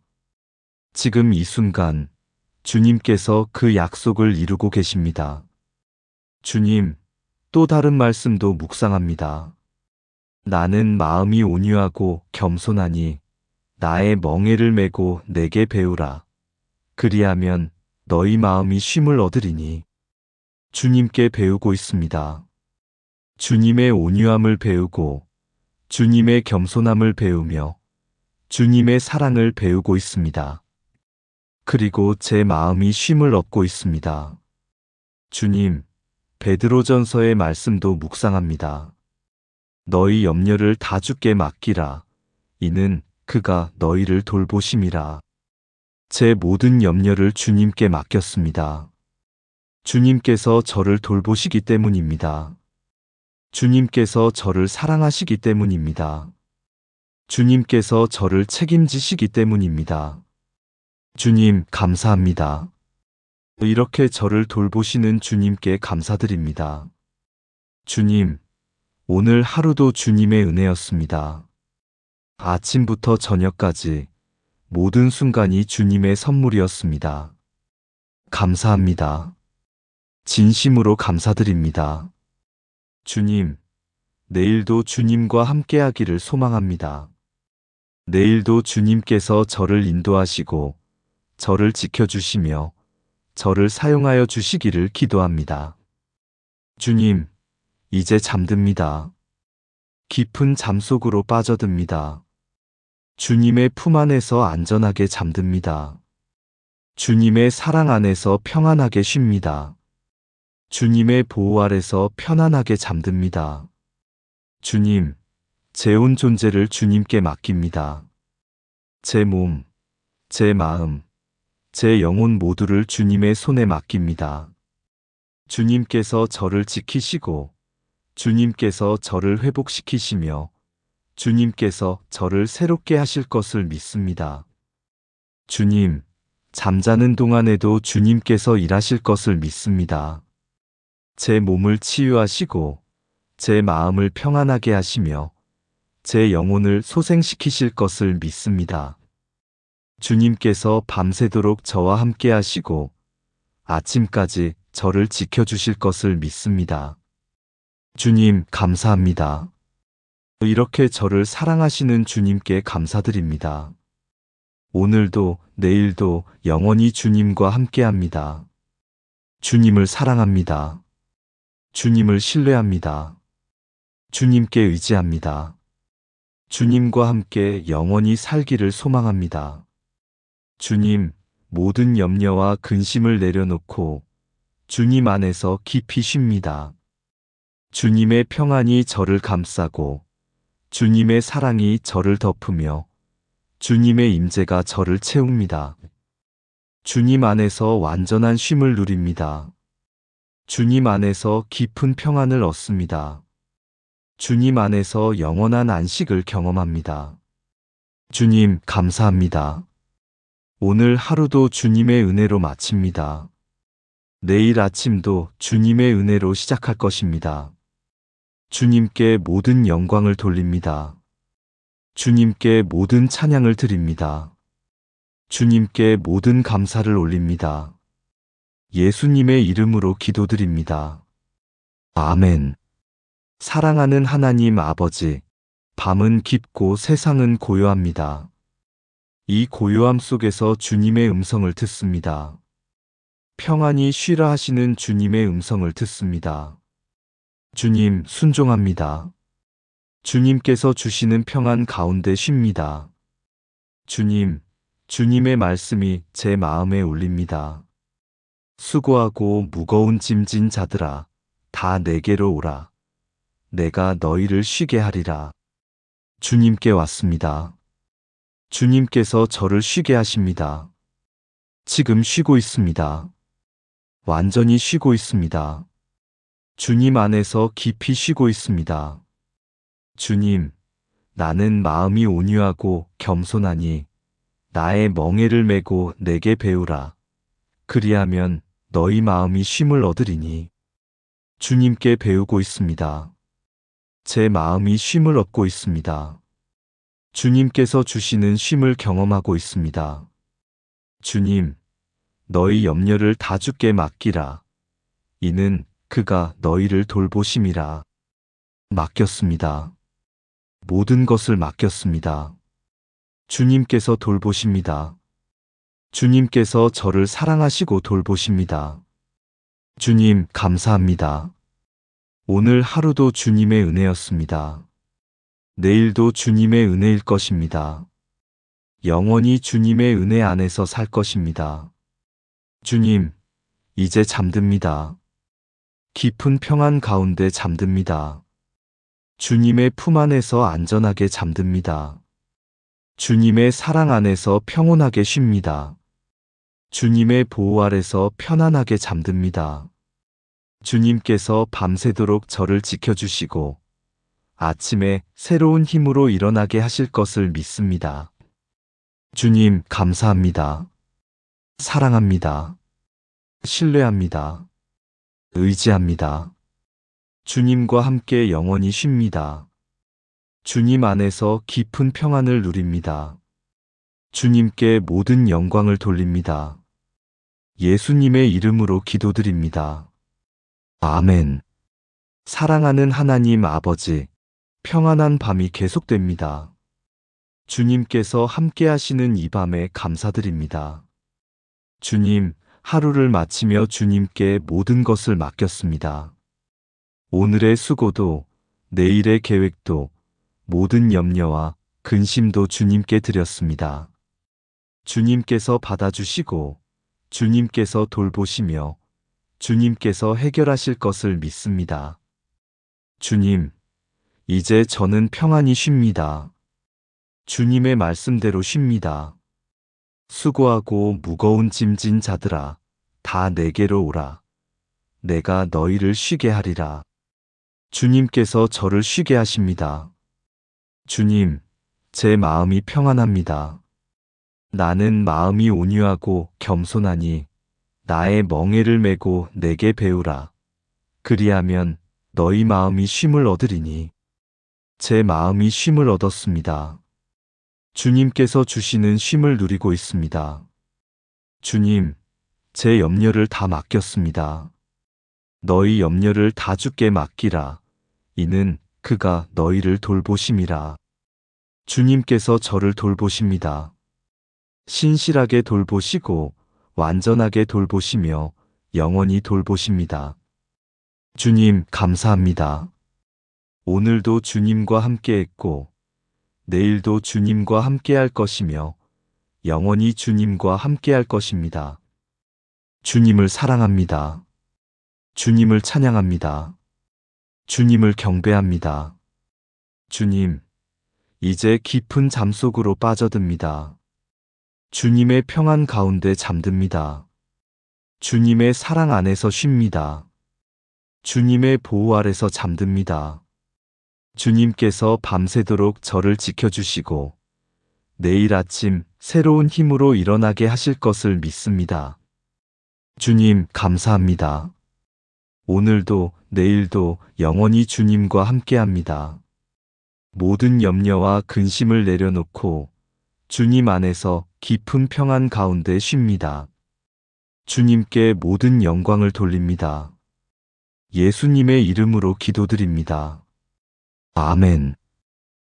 지금 이 순간, 주님께서 그 약속을 이루고 계십니다. 주님, 또 다른 말씀도 묵상합니다. 나는 마음이 온유하고 겸손하니 나의 멍에를 메고 내게 배우라. 그리하면 너희 마음이 쉼을 얻으리니. 주님께 배우고 있습니다. 주님의 온유함을 배우고 주님의 겸손함을 배우며 주님의 사랑을 배우고 있습니다. 그리고 제 마음이 쉼을 얻고 있습니다. 주님, 베드로전서의 말씀도 묵상합니다. 너희 염려를 다 주께 맡기라. 이는 그가 너희를 돌보심이라. 제 모든 염려를 주님께 맡겼습니다. 주님께서 저를 돌보시기 때문입니다. 주님께서 저를 사랑하시기 때문입니다. 주님께서 저를 책임지시기 때문입니다. 주님, 감사합니다. 이렇게 저를 돌보시는 주님께 감사드립니다. 주님, 오늘 하루도 주님의 은혜였습니다. 아침부터 저녁까지 모든 순간이 주님의 선물이었습니다. 감사합니다. 진심으로 감사드립니다. 주님, 내일도 주님과 함께하기를 소망합니다. 내일도 주님께서 저를 인도하시고 저를 지켜주시며 저를 사용하여 주시기를 기도합니다. 주님, 이제 잠듭니다. 깊은 잠 속으로 빠져듭니다. 주님의 품 안에서 안전하게 잠듭니다. 주님의 사랑 안에서 평안하게 쉽니다. 주님의 보호 아래서 편안하게 잠듭니다. 주님, 제 온 존재를 주님께 맡깁니다. 제 몸, 제 마음, 제 영혼 모두를 주님의 손에 맡깁니다. 주님께서 저를 지키시고 주님께서 저를 회복시키시며 주님께서 저를 새롭게 하실 것을 믿습니다. 주님, 잠자는 동안에도 주님께서 일하실 것을 믿습니다. 제 몸을 치유하시고 제 마음을 평안하게 하시며 제 영혼을 소생시키실 것을 믿습니다. 주님께서 밤새도록 저와 함께 하시고 아침까지 저를 지켜주실 것을 믿습니다. 주님, 감사합니다. 이렇게 저를 사랑하시는 주님께 감사드립니다. 오늘도 내일도 영원히 주님과 함께합니다. 주님을 사랑합니다. 주님을 신뢰합니다. 주님께 의지합니다. 주님과 함께 영원히 살기를 소망합니다. 주님, 모든 염려와 근심을 내려놓고 주님 안에서 깊이 쉽니다. 주님의 평안이 저를 감싸고 주님의 사랑이 저를 덮으며 주님의 임재가 저를 채웁니다. 주님 안에서 완전한 쉼을 누립니다. 주님 안에서 깊은 평안을 얻습니다. 주님 안에서 영원한 안식을 경험합니다. 주님, 감사합니다. 오늘 하루도 주님의 은혜로 마칩니다. 내일 아침도 주님의 은혜로 시작할 것입니다. 주님께 모든 영광을 돌립니다. 주님께 모든 찬양을 드립니다. 주님께 모든 감사를 올립니다. 예수님의 이름으로 기도드립니다. 아멘. 사랑하는 하나님 아버지, 밤은 깊고 세상은 고요합니다. 이 고요함 속에서 주님의 음성을 듣습니다. 평안히 쉬라 하시는 주님의 음성을 듣습니다. 주님, 순종합니다. 주님께서 주시는 평안 가운데 쉽니다. 주님, 주님의 말씀이 제 마음에 울립니다. 수고하고 무거운 짐진 자들아, 다 내게로 오라. 내가 너희를 쉬게 하리라. 주님께 왔습니다. 주님께서 저를 쉬게 하십니다. 지금 쉬고 있습니다. 완전히 쉬고 있습니다. 주님 안에서 깊이 쉬고 있습니다. 주님, 나는 마음이 온유하고 겸손하니 나의 멍에를 메고 내게 배우라. 그리하면 너희 마음이 쉼을 얻으리니. 주님께 배우고 있습니다. 제 마음이 쉼을 얻고 있습니다. 주님께서 주시는 쉼을 경험하고 있습니다. 주님, 너희 염려를 다 주께 맡기라. 이는 그가 너희를 돌보심이라. 맡겼습니다. 모든 것을 맡겼습니다. 주님께서 돌보십니다. 주님께서 저를 사랑하시고 돌보십니다. 주님, 감사합니다. 오늘 하루도 주님의 은혜였습니다. 내일도 주님의 은혜일 것입니다. 영원히 주님의 은혜 안에서 살 것입니다. 주님, 이제 잠듭니다. 깊은 평안 가운데 잠듭니다. 주님의 품 안에서 안전하게 잠듭니다. 주님의 사랑 안에서 평온하게 쉽니다. 주님의 보호 아래서 편안하게 잠듭니다. 주님께서 밤새도록 저를 지켜주시고 아침에 새로운 힘으로 일어나게 하실 것을 믿습니다. 주님, 감사합니다. 사랑합니다. 신뢰합니다. 의지합니다. 주님과 함께 영원히 쉽니다. 주님 안에서 깊은 평안을 누립니다. 주님께 모든 영광을 돌립니다. 예수님의 이름으로 기도드립니다. 아멘. 사랑하는 하나님 아버지, 평안한 밤이 계속됩니다. 주님께서 함께 하시는 이 밤에 감사드립니다. 주님, 하루를 마치며 주님께 모든 것을 맡겼습니다. 오늘의 수고도, 내일의 계획도, 모든 염려와 근심도 주님께 드렸습니다. 주님께서 받아주시고, 주님께서 돌보시며, 주님께서 해결하실 것을 믿습니다. 주님, 이제 저는 평안히 쉽니다. 주님의 말씀대로 쉽니다. 수고하고 무거운 짐진 자들아, 다 내게로 오라. 내가 너희를 쉬게 하리라. 주님께서 저를 쉬게 하십니다. 주님, 제 마음이 평안합니다. 나는 마음이 온유하고 겸손하니 나의 멍에를 메고 내게 배우라. 그리하면 너희 마음이 쉼을 얻으리니. 제 마음이 쉼을 얻었습니다. 주님께서 주시는 쉼을 누리고 있습니다. 주님, 제 염려를 다 맡겼습니다. 너희 염려를 다 주께 맡기라. 이는 그가 너희를 돌보심이라. 주님께서 저를 돌보십니다. 신실하게 돌보시고 완전하게 돌보시며 영원히 돌보십니다. 주님, 감사합니다. 오늘도 주님과 함께 했고 내일도 주님과 함께 할 것이며 영원히 주님과 함께 할 것입니다. 주님을 사랑합니다. 주님을 찬양합니다. 주님을 경배합니다. 주님, 이제 깊은 잠 속으로 빠져듭니다. 주님의 평안 가운데 잠듭니다. 주님의 사랑 안에서 쉽니다. 주님의 보호 아래서 잠듭니다. 주님께서 밤새도록 저를 지켜주시고 내일 아침 새로운 힘으로 일어나게 하실 것을 믿습니다. 주님, 감사합니다. 오늘도 내일도 영원히 주님과 함께합니다. 모든 염려와 근심을 내려놓고 주님 안에서 깊은 평안 가운데 쉽니다. 주님께 모든 영광을 돌립니다. 예수님의 이름으로 기도드립니다. 아멘.